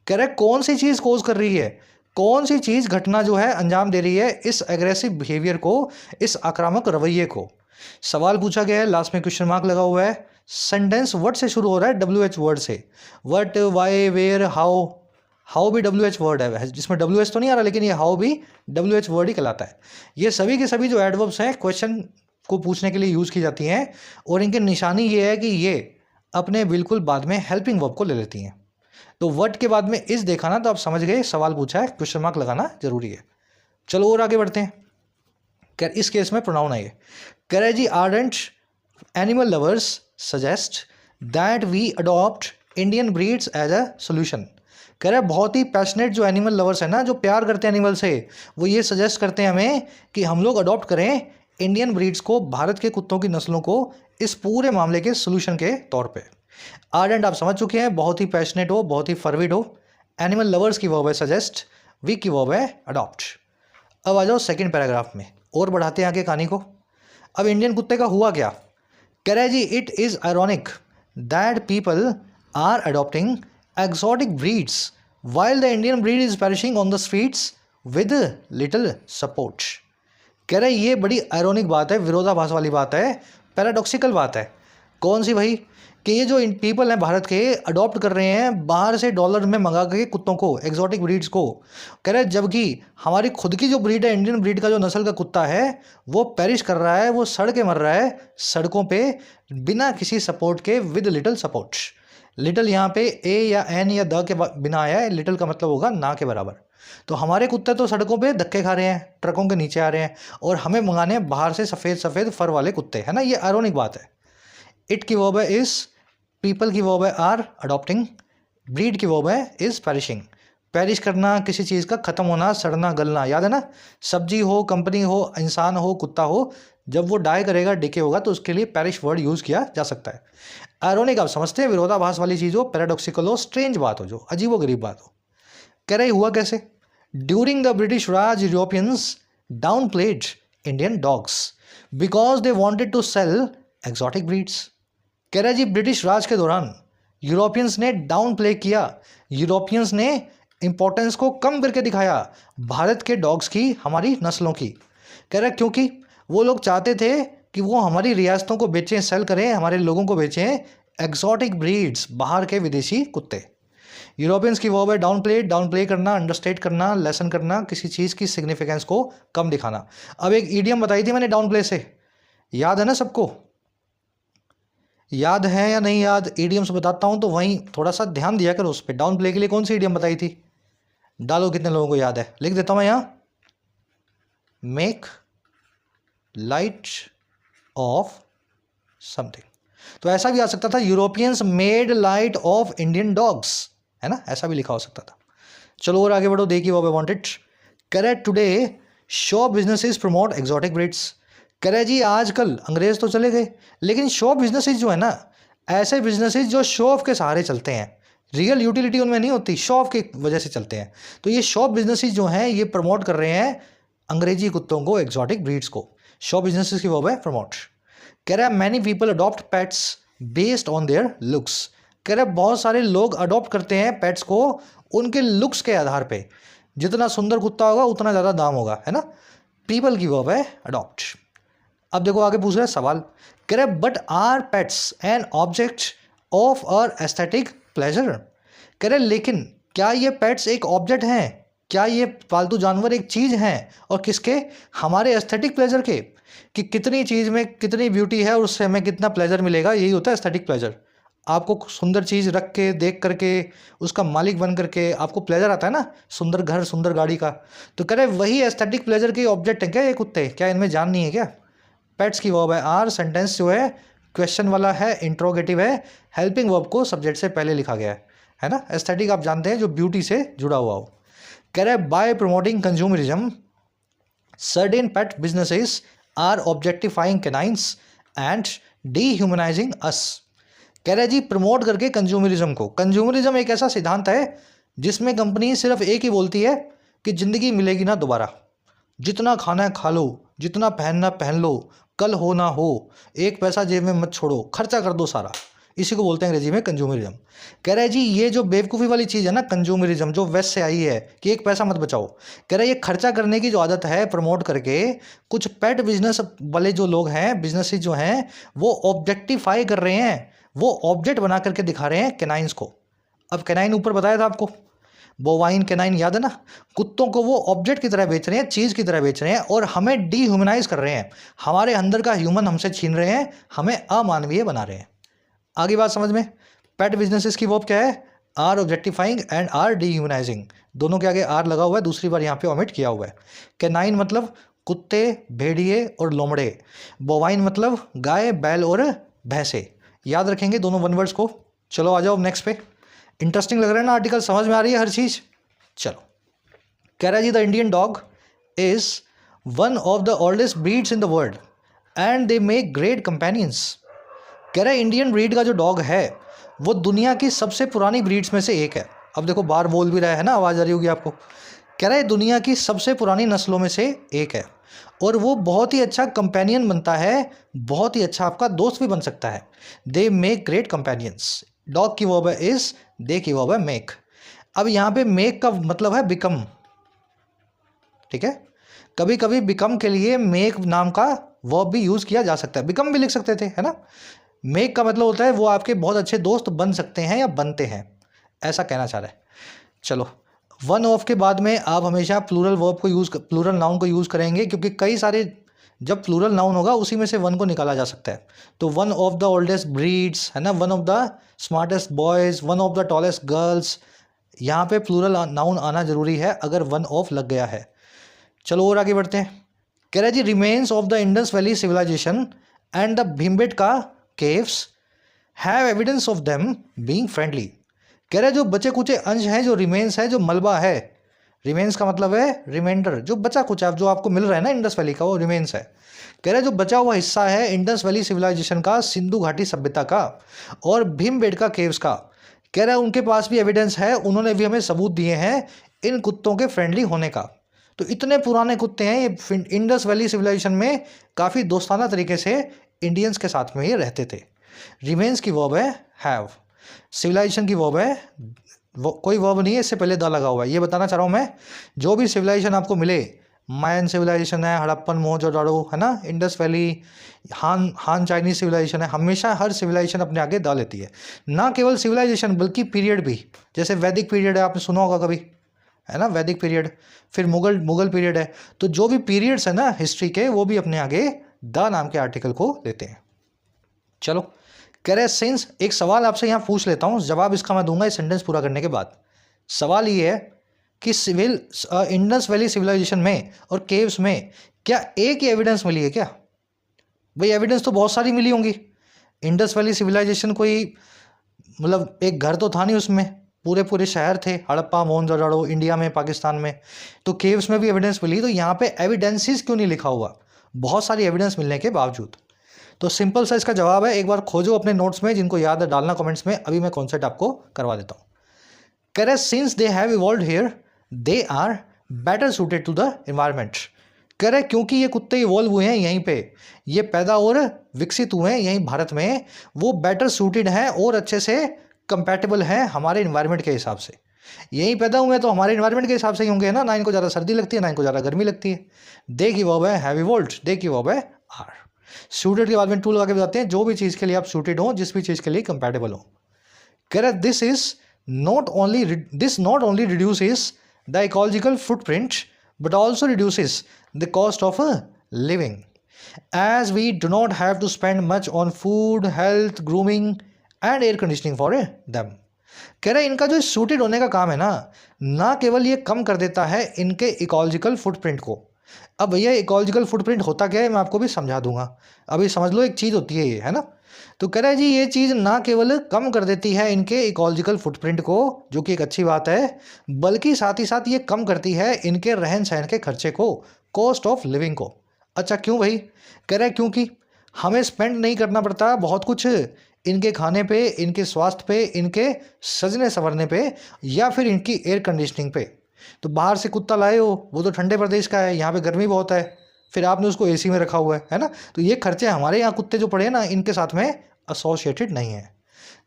कह रहा है कौन सी चीज़ कोज कर रही है, कौन सी चीज़, घटना जो है अंजाम दे रही है इस एग्रेसिव बिहेवियर को, इस आक्रामक रवैये को। सवाल पूछा गया है, लास्ट में क्वेश्चन मार्क लगा हुआ है। सेंटेंस वर्ड से शुरू हो रहा है, WH वर्ड से। What, why, where, how, how भी WH वर्ड है, जिसमें WH तो नहीं आ रहा, लेकिन ये हाउ भी WH वर्ड ही कहलाता है। ये सभी के सभी जो एडवर्ब्स हैं क्वेश्चन को पूछने के लिए यूज़ की जाती हैं, और इनकी निशानी ये है कि ये अपने बिल्कुल बाद में हेल्पिंग वर्ब को ले लेती हैं। तो वर्ड के बाद में इस देखा ना तो आप समझ गए सवाल पूछा है, क्वेश्चन मार्क लगाना जरूरी है। चलो और आगे बढ़ते हैं। क्या इस केस में प्रोनाउन है ये। कह रहे जी, ardent animal lovers suggest that we adopt Indian breeds as a solution. कह रहे बहुत ही पैशनेट जो एनिमल लवर्स है ना, जो प्यार करते हैं एनिमल से, वो ये सजेस्ट करते हैं हमें कि हम लोग अडॉप्ट करें इंडियन ब्रीड्स को, भारत के कुत्तों की नस्लों को, इस पूरे मामले के सोल्यूशन के तौर पे। आर्डेंट आप समझ चुके हैं, बहुत ही पैशनेट हो, बहुत ही फरविड हो। एनिमल लवर्स की वर्ब है सजेस्ट, वी की वर्ब है अडॉप्ट। अब आ जाओ सेकंड पैराग्राफ में और बढ़ाते हैं आगे कहानी को। अब इंडियन कुत्ते का हुआ क्या। कह रहा है जी, it is ironic that people are adopting exotic breeds while the Indian breed is perishing on the streets with little support. कह रहे ये बड़ी आयरॉनिक बात है, विरोधाभास वाली बात है, पैराडॉक्सिकल बात है। कौन सी भाई, कि ये जो पीपल हैं भारत के, अडॉप्ट कर रहे हैं बाहर से डॉलर में मंगा के कुत्तों को, एक्सोटिक ब्रीड्स को। कह रहे जबकि हमारी खुद की जो ब्रीड है, इंडियन ब्रीड का जो नस्ल का कुत्ता है, वो पेरिश कर रहा है, वो सड़ के मर रहा है सड़कों पे बिना किसी सपोर्ट के, विद लिटिल सपोर्ट। लिटिल यहाँ पे ए या एन या द के बिना आया है, लिटिल का मतलब होगा ना के बराबर। तो हमारे कुत्ते तो सड़कों पे धक्के खा रहे हैं, ट्रकों के नीचे आ रहे हैं, और हमें मंगाने हैं बाहर से सफ़ेद सफ़ेद फर वाले कुत्ते, है ना। ये आयरॉनिक बात है। इट की वर्ब है इज, पीपल की वर्ब है आर, अडॉप्टिंग। ब्रीड की वर्ब है इज पेरिशिंग। पेरिश करना, किसी चीज़ का ख़त्म होना, सड़ना, गलना, याद है ना। सब्जी हो, कंपनी हो, इंसान हो, कुत्ता हो, जब वो डाई करेगा, डिके होगा, तो उसके लिए पेरिश वर्ड यूज़ किया जा सकता है। आयरॉनिक आप समझते हैं, विरोधाभास वाली चीज़ हो, पैराडॉक्सिकल हो, स्ट्रेंज बात हो, जो अजीबो गरीब बात हो। कह रहे हुआ कैसे? During the British Raj Europeans downplayed Indian dogs because they wanted to sell exotic breeds. कह रहा है जी, ब्रिटिश राज के दौरान यूरोपियंस ने डाउन प्ले किया, यूरोपियंस ने इंपॉर्टेंस को कम करके दिखाया भारत के डॉग्स की, हमारी नस्लों की। कह रहा है क्योंकि वो लोग चाहते थे कि वो हमारी रियासतों को बेचें, सेल करें, हमारे लोगों को बेचें एक्सॉटिक ब्रीड्स, बाहर के विदेशी कुत्ते। यूरोपियंस की वर्ब है डाउन प्ले करना, अंडरस्टेट करना, लेसन करना, किसी चीज़ की सिग्निफिकेंस को कम दिखाना। अब एक ईडियम बताई थी मैंने डाउन प्ले से, याद है ना सबको? याद है या नहीं याद? ईडियम्स बताता हूँ तो वहीं थोड़ा सा ध्यान दिया करो उस पर। डाउन प्ले के लिए कौन सी ईडियम बताई थी? डालो, कितने लोगों को याद है? लिख देता हूँ मैं यहाँ, मेक लाइट ऑफ समथिंग। तो ऐसा भी आ सकता था, Europeans made light of Indian dogs, है ना, ऐसा भी लिखा हो सकता था। चलो और आगे बढ़ो। देखिए वो wanted correct today shop businesses promote exotic breeds. करे जी आजकल अंग्रेज तो चले गए, लेकिन शॉप बिजनेसेस जो है ना, ऐसे बिजनेसेस जो शो ऑफ के सहारे चलते हैं, रियल यूटिलिटी उनमें नहीं होती, शो ऑफ की वजह से चलते हैं। तो ये शॉप बिजनेसेस जो हैं ये प्रमोट कर रहे हैं अंग्रेजी कुत्तों को, एक्सोटिक ब्रीड्स को। शॉप बिजनेसेस की वर्ब है प्रमोट। कह रहा है many people adopt pets based on their looks. कह रहा है बहुत सारे लोग अडॉप्ट करते हैं पेट्स को उनके लुक्स के आधार पे, जितना सुंदर कुत्ता होगा उतना ज़्यादा दाम होगा, है ना। पीपल की वर्ब है अडॉप्ट। अब देखो आगे पूछ रहा है सवाल, कह रहा है but are pets an object of our aesthetic pleasure. कह रहे लेकिन क्या ये पेट्स एक ऑब्जेक्ट हैं, क्या ये पालतू जानवर एक चीज़ हैं, और किसके? हमारे एस्थेटिक प्लेजर के, कि कितनी चीज़ में कितनी ब्यूटी है और उससे हमें कितना प्लेजर मिलेगा, यही होता है एस्थेटिक प्लेजर। आपको सुंदर चीज़ रख के, देख करके, उसका मालिक बन करके आपको प्लेजर आता है ना, सुंदर घर, सुंदर गाड़ी का। तो कह रहे वही एस्थेटिक प्लेजर के ऑब्जेक्ट है क्या ये कुत्ते? क्या इनमें जान नहीं है क्या? पेट्स की वर्ब है आर। सेंटेंस जो है क्वेश्चन वाला है, इंट्रोगेटिव है, हेल्पिंग वर्ब को सब्जेक्ट से पहले लिखा गया है ना। एस्थेटिक आप जानते हैं जो ब्यूटी से जुड़ा हुआ हो। कह रहे by promoting consumerism certain pet businesses are objectifying canines and dehumanising us. कह रहे जी प्रमोट करके कंज्यूमरिज्म को, कंज्यूमरिज्म एक ऐसा सिद्धांत है जिसमें कंपनी सिर्फ एक ही बोलती है कि ज़िंदगी मिलेगी ना दोबारा, जितना खाना है खा लो, जितना पहनना पहन लो, कल हो ना हो, एक पैसा जेब में मत छोड़ो, खर्चा कर दो सारा। इसी को बोलते हैं अंग्रेजी में कंज्यूमरिज्म। कह रहे हैं जी ये जो बेवकूफ़ी वाली चीज़ है ना कंज्यूमरिज्म, जो वेस्ट से आई है कि एक पैसा मत बचाओ, कह रहे हैं ये खर्चा करने की जो आदत है प्रमोट करके कुछ पेट बिजनेस वाले जो लोग हैं, बिजनेसेस जो हैं, वो ऑब्जेक्टिफाई कर रहे हैं, वो ऑब्जेक्ट बना करके दिखा रहे हैं कैनाइंस को। अब कैनाइन ऊपर बताया था आपको, बोवाइन कैनाइन, याद है ना। कुत्तों को वो ऑब्जेक्ट की तरह बेच रहे हैं, चीज़ की तरह बेच रहे हैं, और हमें डीह्यूमनाइज कर रहे हैं, हमारे अंदर का ह्यूमन हमसे छीन रहे हैं, हमें अमानवीय बना रहे हैं। आगे बात समझ में। पेट बिजनेसेस की वर्ब क्या है? Are objectifying and are dehumanising. दोनों के आगे आर लगा हुआ है, दूसरी बार यहाँ पे ओमिट किया हुआ है। कैनाइन मतलब कुत्ते, भेड़िए और लोमड़े। बोवाइन मतलब गाय, बैल और भैंसे। याद रखेंगे दोनों वन वर्ड्स को। चलो आ जाओ नेक्स्ट पे। इंटरेस्टिंग लग रहा है ना आर्टिकल, समझ में आ रही है हर चीज़। चलो कह रहा है जी the Indian dog is one of the oldest breeds in the world and they make great companions. कह रहा है इंडियन ब्रीड का जो डॉग है वो दुनिया की सबसे पुरानी ब्रीड्स में से एक है। अब देखो बार बोल भी रहा है ना, आवाज़ आ रही होगी आपको। कह रहा है दुनिया की सबसे पुरानी नस्लों में से एक है, और वो बहुत ही अच्छा कंपेनियन बनता है, बहुत ही अच्छा आपका दोस्त भी बन सकता है। दे मेक ग्रेट कंपेनियंस। डॉग की वर्ब है इज, दे की वर्ब है मेक। अब यहाँ पे मेक का मतलब है बिकम, ठीक है। कभी कभी बिकम के लिए मेक नाम का वर्ब भी यूज़ किया जा सकता है, बिकम भी लिख सकते थे, है ना। मेक का मतलब होता है वो आपके बहुत अच्छे दोस्त बन सकते हैं या बनते हैं, ऐसा कहना चाह रहा है। चलो वन ऑफ के बाद में आप हमेशा प्लूरल वर्ब को यूज़, प्लूरल नाउन को यूज़ करेंगे, क्योंकि कई सारे जब प्लूरल नाउन होगा उसी में से वन को निकाला जा सकता है। तो one of the oldest breeds है ना, one of the smartest boys, one of the tallest girls, यहाँ पे प्लूरल नाउन आना जरूरी है अगर वन ऑफ लग गया है। चलो और आगे बढ़ते हैं। कह रहा है जी remains of the Indus valley civilisation and the Bhimbetka caves have evidence of them being friendly. कह रहा है जो बचे कुचे अंश हैं, जो रिमेन्स है, जो मलबा है, रिमेन्स का मतलब है रिमाइंडर, जो बचा कुचा जो आपको मिल रहा है ना इंडस वैली का, वो रिमेन्स है। कह रहा है जो बचा हुआ हिस्सा है इंडस वैली सिविलाइजेशन का, सिंधु घाटी सभ्यता का और भीमबेटका केव्स का, कह रहा है उनके पास भी एविडेंस है, उन्होंने भी हमें सबूत दिए हैं इन कुत्तों के फ्रेंडली होने का। तो इतने पुराने कुत्ते हैं ये, इंडस वैली सिविलाइजेशन में काफ़ी दोस्ताना तरीके से इंडियंस के साथ में ये रहते थे। रिमेन्स की वर्ब है हैव, सिविलाइजेशन की वर्ब है, कोई वर्ब नहीं है, इससे पहले द लगा हुआ है। ये बताना चाह रहा हूँ मैं, जो भी सिविलाइजेशन आपको मिले, मायन सिविलाइजेशन है, हड़प्पन मोहनजोदड़ो है ना, इंडस वैली, हान चाइनीज सिविलाइजेशन है, हमेशा हर सिविलाइजेशन अपने आगे दा लेती है। ना केवल सिविलाइजेशन बल्कि पीरियड भी, जैसे वैदिक पीरियड है, आपने सुना होगा कभी, है ना, वैदिक पीरियड, फिर मुगल पीरियड है। तो जो भी पीरियड्स है ना हिस्ट्री के, वो भी अपने आगे द नाम के आर्टिकल को लेते हैं। चलो कह रहे सिंस, एक सवाल आपसे यहाँ पूछ लेता हूँ, जवाब इसका मैं दूंगा इस सेंटेंस पूरा करने के बाद। सवाल ये है कि इंडस वैली सिविलाइजेशन में और केव्स में क्या एक ही एविडेंस मिली है क्या? भाई एविडेंस तो बहुत सारी मिली होंगी। इंडस वैली सिविलाइजेशन कोई मतलब एक घर तो था नहीं उसमें, पूरे शहर थे, हड़प्पा मोहनजोदड़ो इंडिया में, पाकिस्तान में। तो केव्स में भी एविडेंस मिली, तो यहाँ पे एविडेंसेस क्यों नहीं लिखा हुआ, बहुत सारी एविडेंस मिलने के बावजूद? तो सिंपल सा इसका जवाब है, एक बार खोजो अपने नोट्स में, जिनको याद है डालना कमेंट्स में, अभी मैं कॉन्सेप्ट आपको करवा देता हूँ। कह रहे since they have evolved here they are better suited to the environment. कह रहे क्योंकि ये कुत्ते इवॉल्व हुए हैं यहीं पे, ये पैदा और विकसित हुए हैं यहीं भारत में, वो बेटर सूटेड हैं और अच्छे से कंपैटिबल हैं हमारे इन्वायरमेंट के हिसाब से। यहीं पैदा हुए हैं तो हमारे इन्वायरमेंट के हिसाब से ही होंगे ना, ना इनको ज़्यादा सर्दी लगती है ना इनको ज़्यादा गर्मी लगती है। दे की वर्ब है हैव इवॉल्व्ड, दे की वर्ब है आर। सूटेड के बाद में टू लगा के बताते हैं, जो भी चीज़ के लिए आप सूटेड हो, जिस भी चीज़ के लिए कंपैटिबल हो। कह रहे this not only reduces the ecological footprint but also reduces the cost of living, as we do not have to spend much on food, health, grooming and air conditioning for them. कह रहे इनका जो suited होने का काम है ना केवल ये कम कर देता है इनके इकोलॉजिकल फुटप्रिंट को। अब भैया इकोलॉजिकल फुटप्रिंट होता क्या है, मैं आपको भी समझा दूंगा, अभी समझ लो एक चीज़ होती है ये, है ना। तो कह रहा है जी ये चीज़ ना केवल कम कर देती है इनके इकोलॉजिकल फुटप्रिंट को, जो कि एक अच्छी बात है, बल्कि साथ ही साथ ये कम करती है इनके रहन सहन के खर्चे को, कॉस्ट ऑफ लिविंग को। अच्छा क्यों भाई? कह रहा है क्योंकि हमें स्पेंड नहीं करना पड़ता बहुत कुछ इनके खाने पे, इनके स्वास्थ्य पे, इनके सजने संवरने पे, या फिर इनकी एयर कंडीशनिंग पे। तो बाहर से कुत्ता लाए हो, वो तो ठंडे प्रदेश का है, यहाँ पे गर्मी बहुत है, फिर आपने उसको एसी में रखा हुआ है ना, तो ये खर्चे हमारे यहाँ कुत्ते जो पड़े हैं ना, इनके साथ में एसोसिएटेड नहीं है।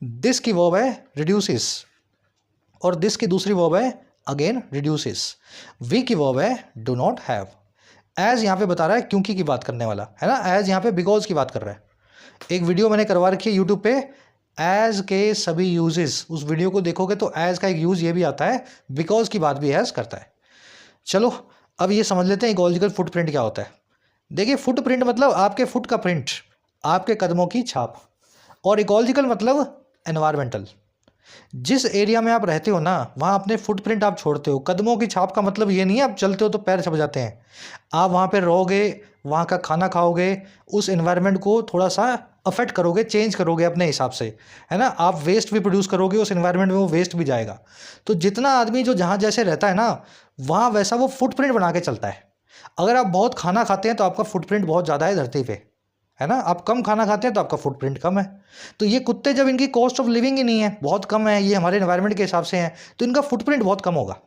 दिस की वर्ब है रिड्यूसेस, और दिस की दूसरी वर्ब है अगेन रिड्यूसेस। वी की वर्ब है डू नॉट हैव। एज यहाँ पे बता रहा है क्योंकि की बात करने वाला है ना, एज यहाँ पे बिकॉज की बात कर रहा है। एक वीडियो मैंने करवा रखी है यूट्यूब पे, एज के सभी यूजेस, उस वीडियो को देखोगे तो एज का एक यूज ये भी आता है, बिकॉज की बात भी एज करता है। चलो अब ये समझ लेते हैं इकोलॉजिकल फुटप्रिंट क्या होता है। देखिए फुटप्रिंट मतलब आपके फुट का प्रिंट, आपके कदमों की छाप, और इकोलॉजिकल मतलब एनवायरमेंटल। जिस एरिया में आप रहते हो ना, वहाँ अपने फुटप्रिंट आप छोड़ते हो। कदमों की छाप का मतलब ये नहीं है आप चलते हो तो पैर छप जाते हैं, आप वहाँ पे रहोगे, वहाँ का खाना खाओगे, उस एनवायरनमेंट को थोड़ा सा अफेक्ट करोगे, चेंज करोगे अपने हिसाब से, है ना। आप वेस्ट भी प्रोड्यूस करोगे उस एनवायरनमेंट में, वो वेस्ट भी जाएगा। तो जितना आदमी जो जहाँ जैसे रहता है ना, वहाँ वैसा वो फुटप्रिंट बना के चलता है। अगर आप बहुत खाना खाते हैं तो आपका फुटप्रिंट बहुत ज़्यादा है धरती पे, है ना। आप कम खाना खाते हैं तो आपका फुटप्रिंट कम है। तो ये कुत्ते जब इनकी कॉस्ट ऑफ लिविंग ही नहीं है, बहुत कम है, ये हमारे एनवायरनमेंट के हिसाब से हैं, तो इनका फुटप्रिंट बहुत कम होगा,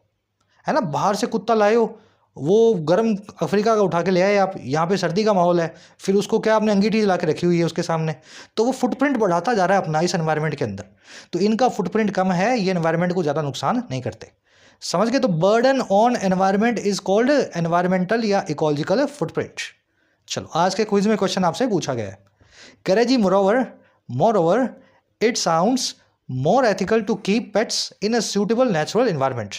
है ना। बाहर से कुत्ता लाए हो, वो गर्म अफ्रीका का उठा के ले आए आप, यहाँ पे सर्दी का माहौल है, फिर उसको क्या आपने अंगीठी ला के रखी हुई है उसके सामने, तो वो फुटप्रिंट बढ़ाता जा रहा है अपना इस एनवायरनमेंट के अंदर। तो इनका फुटप्रिंट कम है, ये एनवायरनमेंट को ज़्यादा नुकसान नहीं करते। समझ गए? तो burden on environment is called environmental या इकोलॉजिकल फुटप्रिंट। चलो आज के क्विज में क्वेश्चन आपसे पूछा गया है। कह रहे जी moreover it sounds more ethical to keep pets in a suitable natural environment.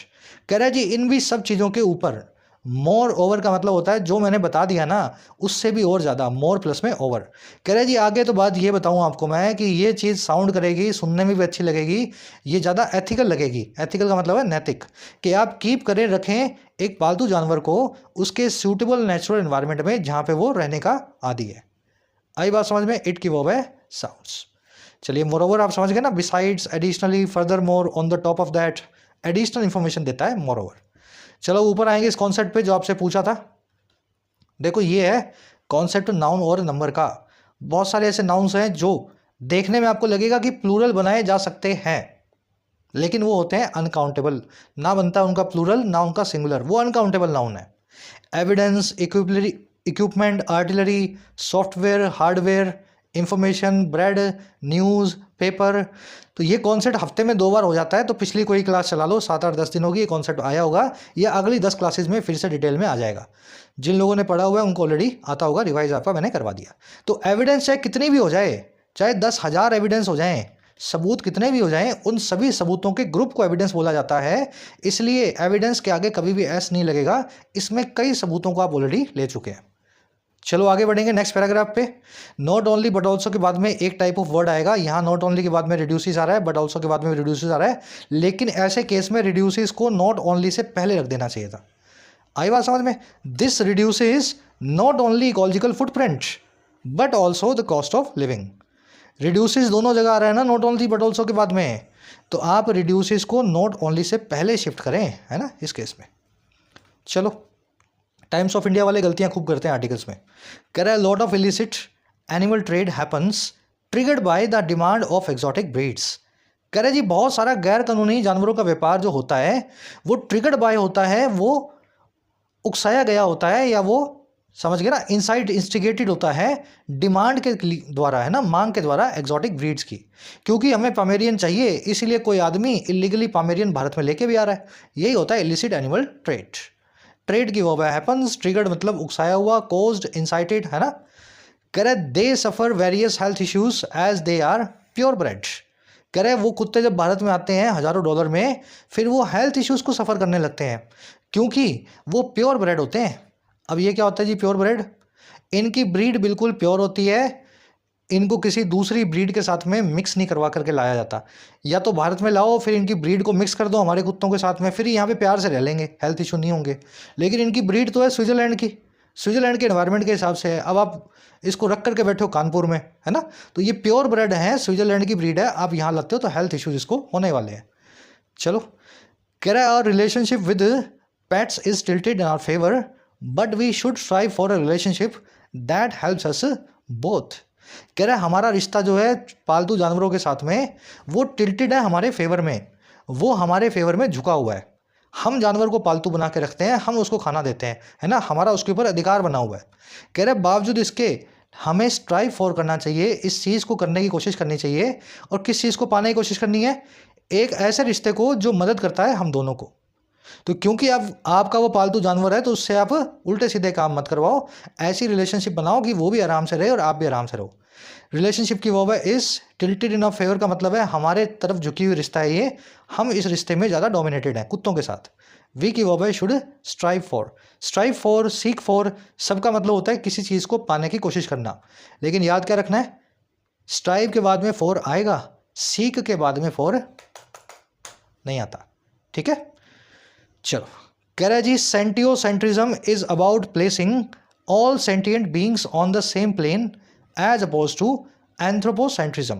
कह रहा है जी इन भी सब चीज़ों के ऊपर मोर ओवर का मतलब होता है जो मैंने बता दिया ना उससे भी और ज़्यादा, मोर प्लस में ओवर। कह रहे जी आगे तो बात ये बताऊँ आपको मैं कि ये चीज़ साउंड करेगी, सुनने में भी अच्छी लगेगी, ये ज़्यादा एथिकल लगेगी। एथिकल का मतलब है नैतिक, कि आप कीप करें, रखें एक पालतू जानवर को उसके सूटेबल नेचुरल एनवायरनमेंट में जहाँ पे वो रहने का आदी है। आई बात समझ में? इट की वर्ब है साउंड्स। चलिए मोर ओवर आप समझ गए ना, besides, additionally, further more, on the top of that, additional information देता है मोर ओवर। चलो ऊपर आएंगे इस कॉन्सेप्ट पे जो आपसे पूछा था। देखो ये है कॉन्सेप्ट नाउन और नंबर का। बहुत सारे ऐसे नाउन्स हैं जो देखने में आपको लगेगा कि प्लूरल बनाए जा सकते हैं, लेकिन वो होते हैं अनकाउंटेबल। ना बनता है उनका प्लूरल ना उनका सिंगुलर, वो अनकाउंटेबल नाउन है। Evidence, equipment, artillery, software, hardware, information, bread, news, paper. तो ये कॉन्सेप्ट हफ्ते में 2 बार हो जाता है, तो पिछली कोई क्लास चला लो, 7 8 10 दिन होगी, ये कॉन्सेप्ट आया होगा। ये अगली 10 क्लासेज में फिर से डिटेल में आ जाएगा। जिन लोगों ने पढ़ा हुआ है उनको ऑलरेडी आता होगा, रिवाइज आपका मैंने करवा दिया। तो एविडेंस चाहे कितनी भी हो जाए, चाहे 10,000 एविडेंस हो जाएं, सबूत कितने भी हो जाएं, उन सभी सबूतों के ग्रुप को एविडेंस बोला जाता है। इसलिए एविडेंस के आगे कभी भी एस नहीं लगेगा, इसमें कई सबूतों को आप ऑलरेडी ले चुके हैं। चलो आगे बढ़ेंगे नेक्स्ट पैराग्राफ पे। नॉट ओनली बट ऑल्सो के बाद में एक टाइप ऑफ वर्ड आएगा। यहाँ नॉट ओनली के बाद में रिड्यूसिस आ रहा है, बट ऑल्सो के बाद में रिड्यूसिस आ रहा है, लेकिन ऐसे केस में रिड्यूसिस को नॉट ओनली से पहले रख देना चाहिए था। आई बात समझ में? This reduces not only ecological footprint but also the cost of living. Reduces दोनों जगह आ रहा है ना, नॉट ओनली बट ऑल्सो के बाद में, तो आप रिड्यूसिस को नॉट ओनली से पहले शिफ्ट करें, है ना इस केस में। चलो टाइम्स ऑफ इंडिया वाले गलतियां खूब करते हैं आर्टिकल्स में। कह रहा है lot of illicit animal trade happens triggered by the demand of exotic breeds. कह रहे जी बहुत सारा गैर कानूनी जानवरों का व्यापार जो होता है वो ट्रिगर्ड बाय होता है, वो उकसाया गया होता है, या वो समझ गए ना, इंसाइट इंस्टिगेटेड होता है डिमांड के द्वारा, है ना, मांग के द्वारा एक्सोटिक ब्रीड्स की। क्योंकि हमें पामेरियन चाहिए, इसीलिए कोई आदमी इलीगली पामेरियन भारत में लेके भी आ रहा है। यही होता है इलिसिट एनिमल ट्रेड। ट्रेड की वर्ब है हैपन्स, ट्रिगर्ड मतलब उकसाया हुआ, कोज्ड, इंसाइटेड, है ना। कह रहे they suffer various health issues as they are pure bred. कह रहे वो कुत्ते जब भारत में आते हैं हज़ारों डॉलर में, फिर वो हेल्थ इश्यूज को सफ़र करने लगते हैं क्योंकि वो प्योर ब्रेड होते हैं। अब ये क्या होता है जी प्योर ब्रेड? इनकी ब्रीड बिल्कुल प्योर होती है, इनको किसी दूसरी ब्रीड के साथ में मिक्स नहीं करवा करके लाया जाता। या तो भारत में लाओ फिर इनकी ब्रीड को मिक्स कर दो हमारे कुत्तों के साथ में, फिर यहाँ पे प्यार से रह लेंगे, हेल्थ इशू नहीं होंगे। लेकिन इनकी ब्रीड तो है स्विट्ज़रलैंड की, स्विट्ज़रलैंड के एनवायरनमेंट के हिसाब से है। अब आप इसको रख करके बैठे हो कानपुर में, है ना, तो ये प्योर ब्रेड है, स्विट्ज़रलैंड की ब्रीड है, आप यहाँ लाते हो तो हेल्थ इशूज इसको होने वाले हैं। चलो कह रहा है our relationship with pets is tilted in our favour but we should strive for a relationship that helps us both. कह रहा है हमारा रिश्ता जो है पालतू जानवरों के साथ में वो टिल्टेड है हमारे फेवर में, वो हमारे फेवर में झुका हुआ है। हम जानवर को पालतू बना के रखते हैं, हम उसको खाना देते हैं, है ना, हमारा उसके ऊपर अधिकार बना हुआ है। कह रहे बावजूद इसके हमें स्ट्राइव फॉर करना चाहिए, इस चीज़ को करने की कोशिश करनी चाहिए। और किस चीज़ को पाने की कोशिश करनी है? एक ऐसे रिश्ते को जो मदद करता है हम दोनों को। तो क्योंकि अब आपका वो पालतू जानवर है तो उससे आप उल्टे सीधे काम मत करवाओ, ऐसी रिलेशनशिप बनाओ कि वो भी आराम से रहे और आप भी आराम से रहो। रिलेशनशिप की वर्ब है इस, टिल्टेड इन आवर फेवर का मतलब है हमारे तरफ झुकी हुई रिश्ता है ये, हम इस रिश्ते में ज़्यादा डोमिनेटेड हैं कुत्तों के साथ। वी की वर्ब है should strive for. Strive for, seek for, सबका मतलब होता है किसी चीज़ को पाने की कोशिश करना। लेकिन याद क्या रखना है, स्ट्राइव के बाद में फॉर आएगा, सीक के बाद में फॉर नहीं आता, ठीक है। चलो कह रहा है जी sentiocentrism is about placing all sentient beings on the same plane as oppose to anthropocentrism.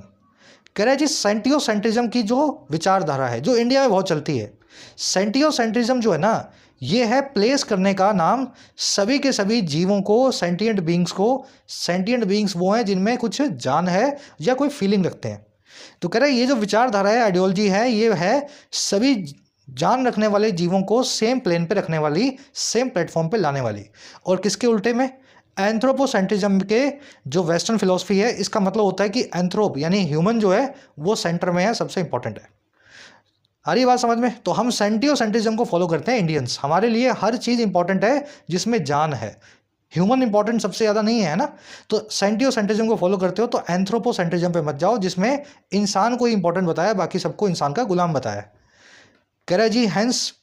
कह रहा है जी सेंटियोसेंट्रिज्म की जो विचारधारा है जो इंडिया में बहुत चलती है, सेंटियोसेंट्रिज्म जो है ना, ये है प्लेस करने का नाम सभी के सभी जीवों को, सेंटिएंट बींग्स को। सेंटिएंट बींग्स वो हैं जिनमें कुछ जान है या कोई फीलिंग रखते हैं। तो कह रहा है ये जो विचारधारा है, आइडियोलॉजी है, ये है सभी जान रखने वाले जीवों को सेम प्लेन पे रखने वाली, सेम प्लेटफॉर्म पे लाने वाली। और किसके उल्टे में? एंथ्रोपोसेंट्रिज्म के जो वेस्टर्न फिलॉसफी है, इसका मतलब होता है कि एंथ्रोप यानी ह्यूमन जो है वो सेंटर में है, सबसे इंपॉर्टेंट है। आ रही बात समझ में? तो हम सेंटियोसेंट्रिज्म को फॉलो करते हैं इंडियंस। हमारे लिए हर चीज़ इंपॉर्टेंट है जिसमें जान है, ह्यूमन इंपॉर्टेंट सबसे ज़्यादा नहीं है ना। तो सेंटियोसेंट्रिज्म को फॉलो करते हो तो एंथ्रोपोसेंट्रिज्म पे मत जाओ जिसमें इंसान को इंपॉर्टेंट बताया, बाकी सबको इंसान का गुलाम बताया। कह रहा है जी hence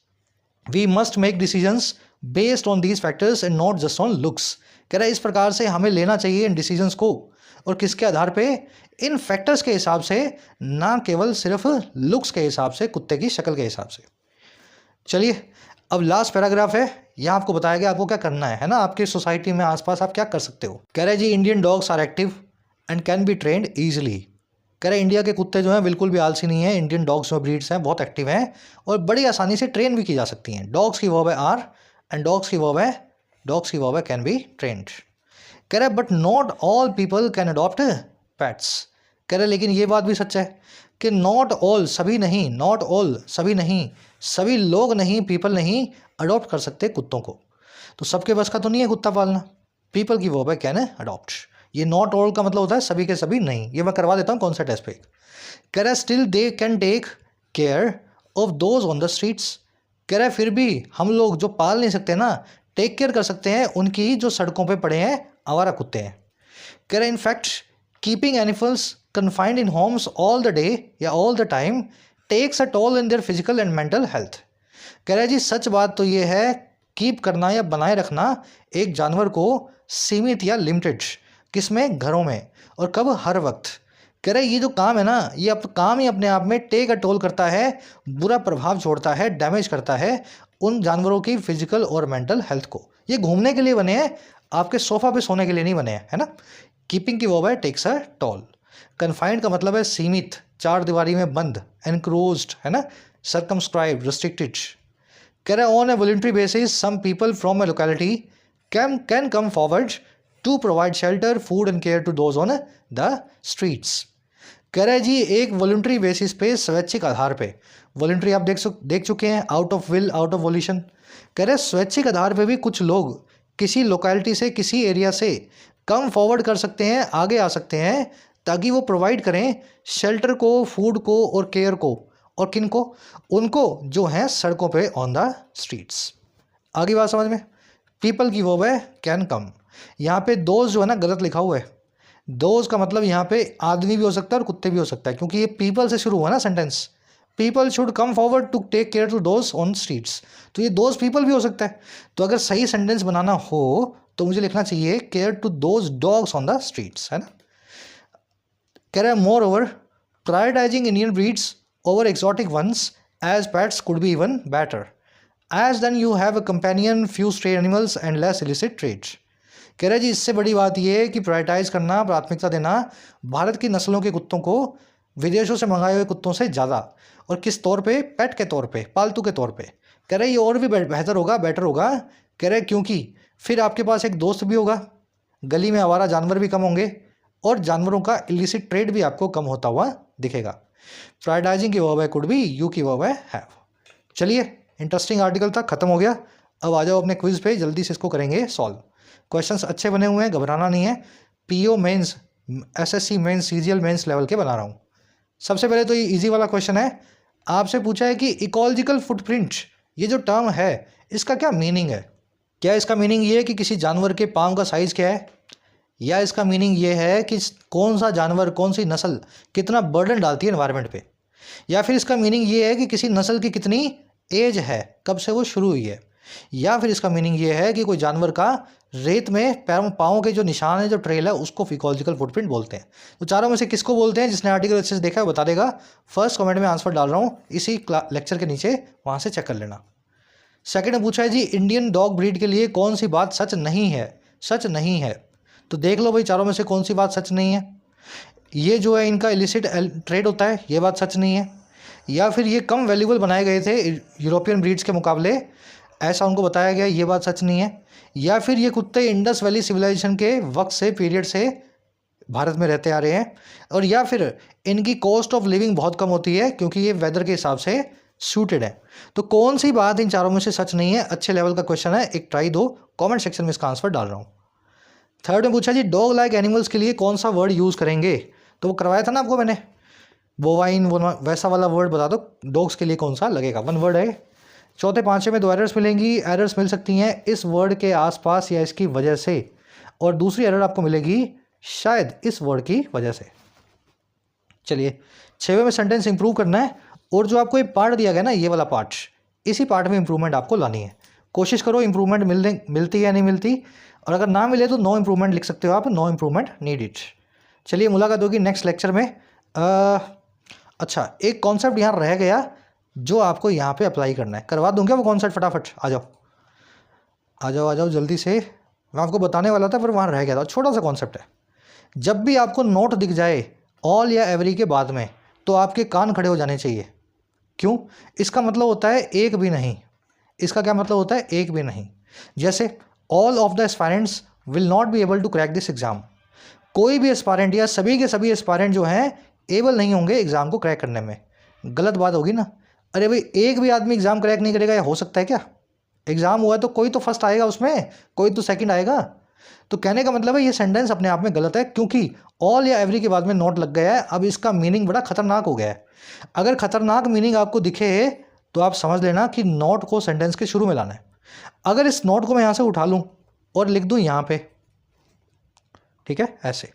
we must make decisions based on these factors and not just on looks. कह रहा है इस प्रकार से हमें लेना चाहिए इन डिसीजंस को, और किसके आधार पे? इन फैक्टर्स के हिसाब से, ना केवल सिर्फ लुक्स के हिसाब से, कुत्ते की शक्ल के हिसाब से। चलिए अब लास्ट पैराग्राफ है, यहाँ आपको बताया गया आपको क्या करना है ना, आपकी सोसाइटी में आसपास आप क्या कर सकते हो। कह रहे हैं जी Indian dogs are active and can be trained easily. कह रहे हैं इंडिया के कुत्ते जो हैं बिल्कुल भी आलसी नहीं है, इंडियन डॉग्स जो ब्रीड्स हैं बहुत एक्टिव हैं और बड़ी आसानी से ट्रेन भी की जा सकती हैं। डॉग्स की वर्ब है आर एंड डॉग्स की वर्ब है कैन बी ट्रेंड। कह रहे हैं but not all people can adopt pets. कह रहे हैं लेकिन ये बात भी सच है कि नॉट ऑल, सभी नहीं, नॉट ऑल सभी नहीं, सभी लोग नहीं, पीपल नहीं अडॉप्ट कर सकते कुत्तों को। तो सबके बस का तो नहीं है कुत्ता पालना। पीपल की वर्ब है कैन अडॉप्ट। ये नॉट ऑल का मतलब होता है सभी के सभी नहीं। ये मैं करवा देता हूँ कौन सा टेस्ट पे। कह रहा है still they can take care of those on the streets. कह रहा है फिर भी हम लोग जो पाल नहीं सकते ना, टेक केयर कर सकते हैं उनकी जो सड़कों पे पड़े हैं आवारा कुत्ते हैं। कह रहा है in fact keeping animals confined in homes all the day या all the time takes a toll in their physical and mental health। कह रहा है जी सच बात तो ये है, कीप करना या बनाए रखना एक जानवर को सीमित या लिमिटेड, किसमें? घरों में। और कब? हर वक्त। कह रहे ये जो काम है ना, ये काम ही अपने आप में टेक अ टोल करता है, बुरा प्रभाव छोड़ता है, डैमेज करता है उन जानवरों की फिजिकल और मेंटल हेल्थ को। ये घूमने के लिए बने हैं, आपके सोफा पे सोने के लिए नहीं बने हैं, है ना। कीपिंग की वर्ब है टेक्स अ टोल। कन्फाइंड का मतलब है सीमित, चार दीवारी में बंद। एनक्रोज्ड है ना, सर्कमस्क्राइब्ड, रिस्ट्रिक्टेड। कह रहा है on a voluntary basis some people from a locality can come forward to provide shelter, food and care to those on the streets. कह रहा है जी एक वॉलंटरी बेसिस पे, स्वैच्छिक आधार पे, वॉलंटरी आप देख चुके हैं, out of will, out of violation. कह रहे हैं स्वैच्छिक आधार पे भी कुछ लोग किसी लोकेलिटी से, किसी एरिया से कम फॉरवर्ड कर सकते हैं, आगे आ सकते हैं, ताकि वो प्रोवाइड करें शेल्टर को, फूड को और केयर को। और किन को? उनको जो हैं सड़कों पे ऑन द स्ट्रीट्स। आगे बात समझ में। पीपल की वर्ब है कैन कम। यहाँ पे दोज जो है ना गलत लिखा हुआ है। दोज का मतलब यहाँ पे आदमी भी हो सकता है और कुत्ते भी हो सकता है, क्योंकि ये पीपल से शुरू हुआ ना sentence. People should come forward to take care to those on streets, तो ये दोज पीपल भी हो सकता है। तो अगर सही सेंटेंस बनाना हो तो मुझे लिखना चाहिए care to those dogs on the streets, है ना। कह रहा है moreover prioritising Indian breeds over exotic ones as pets could be even better as then you have a companion, few stray animals and less illicit trades. कह रहा है जी इससे बड़ी बात यह है कि प्रायोरिटाइज करना, प्राथमिकता देना भारत की नस्लों के कुत्तों को विदेशों से मंगाए हुए कुत्तों से ज़्यादा। और किस तौर पे? पेट के तौर पे, पालतू के तौर पे। कह रहे हैं ये और भी बेहतर होगा, बेटर होगा। कह रहे हैं क्योंकि फिर आपके पास एक दोस्त भी होगा, गली में आवारा जानवर भी कम होंगे और जानवरों का इलिसिट ट्रेड भी आपको कम होता हुआ दिखेगा। प्रायोरिटाइजिंग की वर्ब है कुड बी, यू की वर्ब है हैव। चलिए इंटरेस्टिंग आर्टिकल था, खत्म हो गया। अब आ जाओ अपने क्विज पे, जल्दी से इसको करेंगे सॉल्व। क्वेश्चंस अच्छे बने हुए हैं, घबराना नहीं है। PO mains, SSC mains, CGL mains level के बना रहा हूँ। सबसे पहले तो ये इजी वाला क्वेश्चन है, आपसे पूछा है कि इकोलॉजिकल फुटप्रिंट ये जो टर्म है इसका क्या मीनिंग है। क्या इसका मीनिंग ये है कि किसी जानवर के पाँव का साइज़ क्या है, या इसका मीनिंग ये है कि कौन सा जानवर, कौन सी नस्ल कितना बर्डन डालती है एनवायरनमेंट पे, या फिर इसका मीनिंग ये है कि किसी नस्ल की कितनी एज है, कब से वो शुरू हुई है, या फिर इसका मीनिंग ये है कि कोई जानवर का रेत में पाँव के जो निशान है, जो ट्रेल है, उसको इकोलॉजिकल फुटप्रिंट बोलते हैं। तो चारों में से किसको बोलते हैं? जिसने आर्टिकल अच्छे से देखा है बता देगा। फर्स्ट कमेंट में आंसर डाल रहा हूँ इसी लेक्चर के नीचे, वहाँ से चेक कर लेना। सेकंड में पूछा है जी इंडियन डॉग ब्रीड के लिए कौन सी बात सच नहीं है। सच नहीं है तो देख लो भाई चारों में से कौन सी बात सच नहीं है। ये जो है इनका इलिसिट ट्रेड होता है, ये बात सच नहीं है। या फिर ये कम वैल्यूबल बनाए गए थे यूरोपियन ब्रीड्स के मुकाबले, ऐसा उनको बताया गया, ये बात सच नहीं है। या फिर ये कुत्ते इंडस वैली सिविलाइजेशन के वक्त से, पीरियड से भारत में रहते आ रहे हैं। और या फिर इनकी कॉस्ट ऑफ लिविंग बहुत कम होती है क्योंकि ये वेदर के हिसाब से सूटेड है। तो कौन सी बात इन चारों में से सच नहीं है? अच्छे लेवल का क्वेश्चन है, एक ट्राई दो, कमेंट सेक्शन में इसका आंसर डाल रहा हूँ। थर्ड में पूछा जी डॉग लाइक एनिमल्स के लिए कौन सा वर्ड यूज़ करेंगे। तो वो करवाया था ना आपको मैंने, बोवाइन, वो वैसा वाला वर्ड बता दो डॉग्स के लिए कौन सा लगेगा। वन वर्ड है। चौथे पाँचवें में 2 एरर्स मिलेंगी। एरर्स मिल सकती हैं इस वर्ड के आसपास या इसकी वजह से, और दूसरी एरर आपको मिलेगी शायद इस वर्ड की वजह से। चलिए 6वें में सेंटेंस इंप्रूव करना है, और जो आपको एक पार्ट दिया गया ना, ये वाला पार्ट, इसी पार्ट में इंप्रूवमेंट आपको लानी है। कोशिश करो इम्प्रूवमेंट मिलती है या नहीं मिलती, और अगर ना मिले तो नो इम्प्रूवमेंट लिख सकते हो आप, नो इम्प्रूवमेंट नीडेड। चलिए मुलाकात होगी नेक्स्ट लेक्चर में। अच्छा, एक कॉन्सेप्ट यहाँ रह गया जो आपको यहाँ पे अप्लाई करना है, करवा दूँ क्या वो कॉन्सेप्ट? फटाफट आ जाओ आ जाओ आ जाओ जल्दी से, मैं आपको बताने वाला था पर वहाँ रह गया था। छोटा सा कॉन्सेप्ट है, जब भी आपको नोट दिख जाए ऑल या एवरी के बाद में तो आपके कान खड़े हो जाने चाहिए। क्यों? इसका मतलब होता है एक भी नहीं। इसका क्या मतलब होता है? एक भी नहीं। जैसे all of the aspirants will not be able to crack this exam, कोई भी एस्पायरेंट या सभी के सभी एस्पायरेंट जो हैं एबल नहीं होंगे एग्जाम को क्रैक करने में। गलत बात होगी ना। अरे भाई, एक भी आदमी एग्जाम क्रैक नहीं करेगा, या हो सकता है क्या? एग्जाम हुआ है तो कोई तो फर्स्ट आएगा उसमें, कोई तो सेकंड आएगा। तो कहने का मतलब है ये सेंटेंस अपने आप में गलत है, क्योंकि ऑल या एवरी के बाद में नोट लग गया है। अब इसका मीनिंग बड़ा खतरनाक हो गया है। अगर खतरनाक मीनिंग आपको दिखे तो आप समझ लेना कि नोट को सेंटेंस के शुरू में लाना है। अगर इस नोट को मैं यहाँ से उठा लूँ और लिख दूँ यहाँ पे, ठीक है, ऐसे,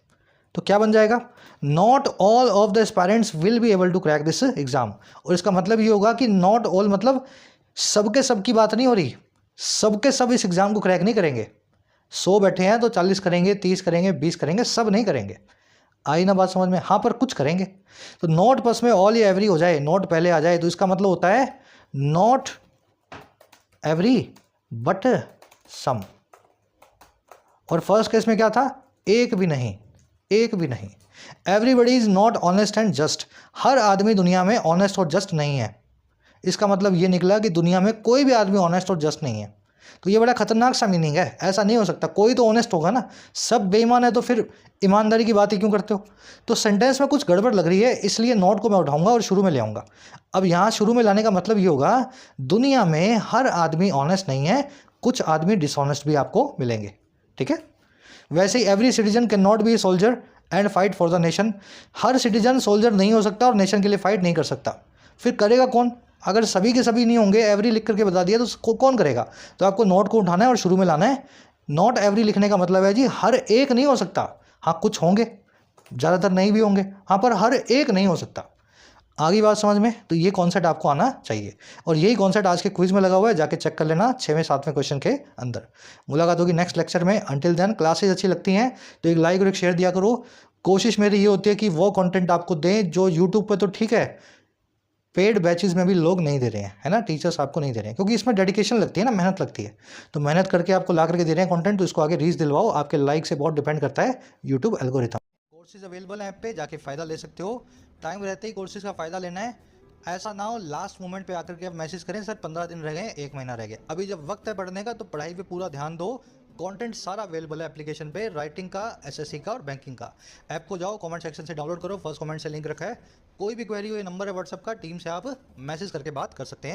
तो क्या बन जाएगा? Not all of the aspirants will be able to crack this exam. और इसका मतलब ये होगा कि नॉट ऑल मतलब सबके सब की बात नहीं हो रही, सबके सब इस एग्जाम को क्रैक नहीं करेंगे। 100 बैठे हैं तो 40 करेंगे, 30 करेंगे, 20 करेंगे, सब नहीं करेंगे। आई ना बात समझ में? हाँ, पर कुछ करेंगे। तो नॉट प्लस में ऑल या एवरी हो जाए, नॉट पहले आ जाए, तो इसका मतलब होता है नॉट एवरी बट सम। और फर्स्ट केस में क्या था? एक भी नहीं, एक भी नहीं। Everybody is not honest and just, हर आदमी दुनिया में ऑनेस्ट और जस्ट नहीं है। इसका मतलब ये निकला कि दुनिया में कोई भी आदमी ऑनेस्ट और जस्ट नहीं है। तो ये बड़ा खतरनाक सा मीनिंग है, ऐसा नहीं हो सकता, कोई तो ऑनेस्ट होगा ना। सब बेईमान है तो फिर ईमानदारी की बात ही क्यों करते हो? तो सेंटेंस में कुछ गड़बड़ लग रही है, इसलिए नॉट को मैं उठाऊंगा और शुरू में ले आऊँगा। अब यहाँ शुरू में लाने का मतलब ये होगा दुनिया में हर आदमी ऑनेस्ट नहीं है, कुछ आदमी डिसऑनेस्ट भी आपको मिलेंगे, ठीक है। वैसे ही every citizen can not be a soldier and fight for the nation, हर सिटीजन सोल्जर नहीं हो सकता और नेशन के लिए फाइट नहीं कर सकता। फिर करेगा कौन? अगर सभी के सभी नहीं होंगे, एवरी लिख करके बता दिया तो कौन करेगा? तो आपको नॉट को उठाना है और शुरू में लाना है। नॉट एवरी लिखने का मतलब है जी हर एक नहीं हो सकता, हाँ कुछ होंगे, ज़्यादातर नहीं भी होंगे, हाँ पर हर एक नहीं हो सकता। आगे बात समझ में? तो ये कॉन्सेप्ट आपको आना चाहिए, और यही कॉन्सेप्ट आज के क्विज में लगा हुआ है, जाके चेक कर लेना 6वें 7वें क्वेश्चन के अंदर। मुलाकात होगी नेक्स्ट लेक्चर में। अंटिल देन, क्लासेज अच्छी लगती हैं तो एक लाइक और एक शेयर दिया करो। कोशिश मेरी ये होती है कि वो कंटेंट आपको दें जो यूट्यूब पे तो ठीक है, पेड बैचेस में भी लोग नहीं दे रहे हैं, है ना, टीचर्स आपको नहीं दे रहे हैं, क्योंकि इसमें डेडिकेशन लगती है ना, मेहनत लगती है। तो मेहनत करके आपको ला करके दे रहे हैं कंटेंट, तो इसको आगे रीच दिलवाओ। आपके लाइक से बहुत डिपेंड करता है यूट्यूब एल्गोरिथम। कोर्सेज अवेलेबल है ऐप पे, जाके फ़ायदा ले सकते हो। टाइम रहते ही कोर्सेज का फ़ायदा लेना है, ऐसा ना हो लास्ट मोमेंट पे आकर के आप मैसेज करें सर 15 दिन रह गए, 1 महीना रह गया। अभी जब वक्त है पढ़ने का तो पढ़ाई पे पूरा ध्यान दो। कंटेंट सारा अवेलेबल है एप्लीकेशन पे, राइटिंग का, एसएससी का और बैंकिंग का। ऐप को जाओ, कमेंट सेक्शन से डाउनलोड करो, फर्स्ट कमेंट से लिंक रखा है। कोई भी क्वेरी हो, ये नंबर है व्हाट्सअप का, टीम से आप मैसेज करके बात कर सकते हैं।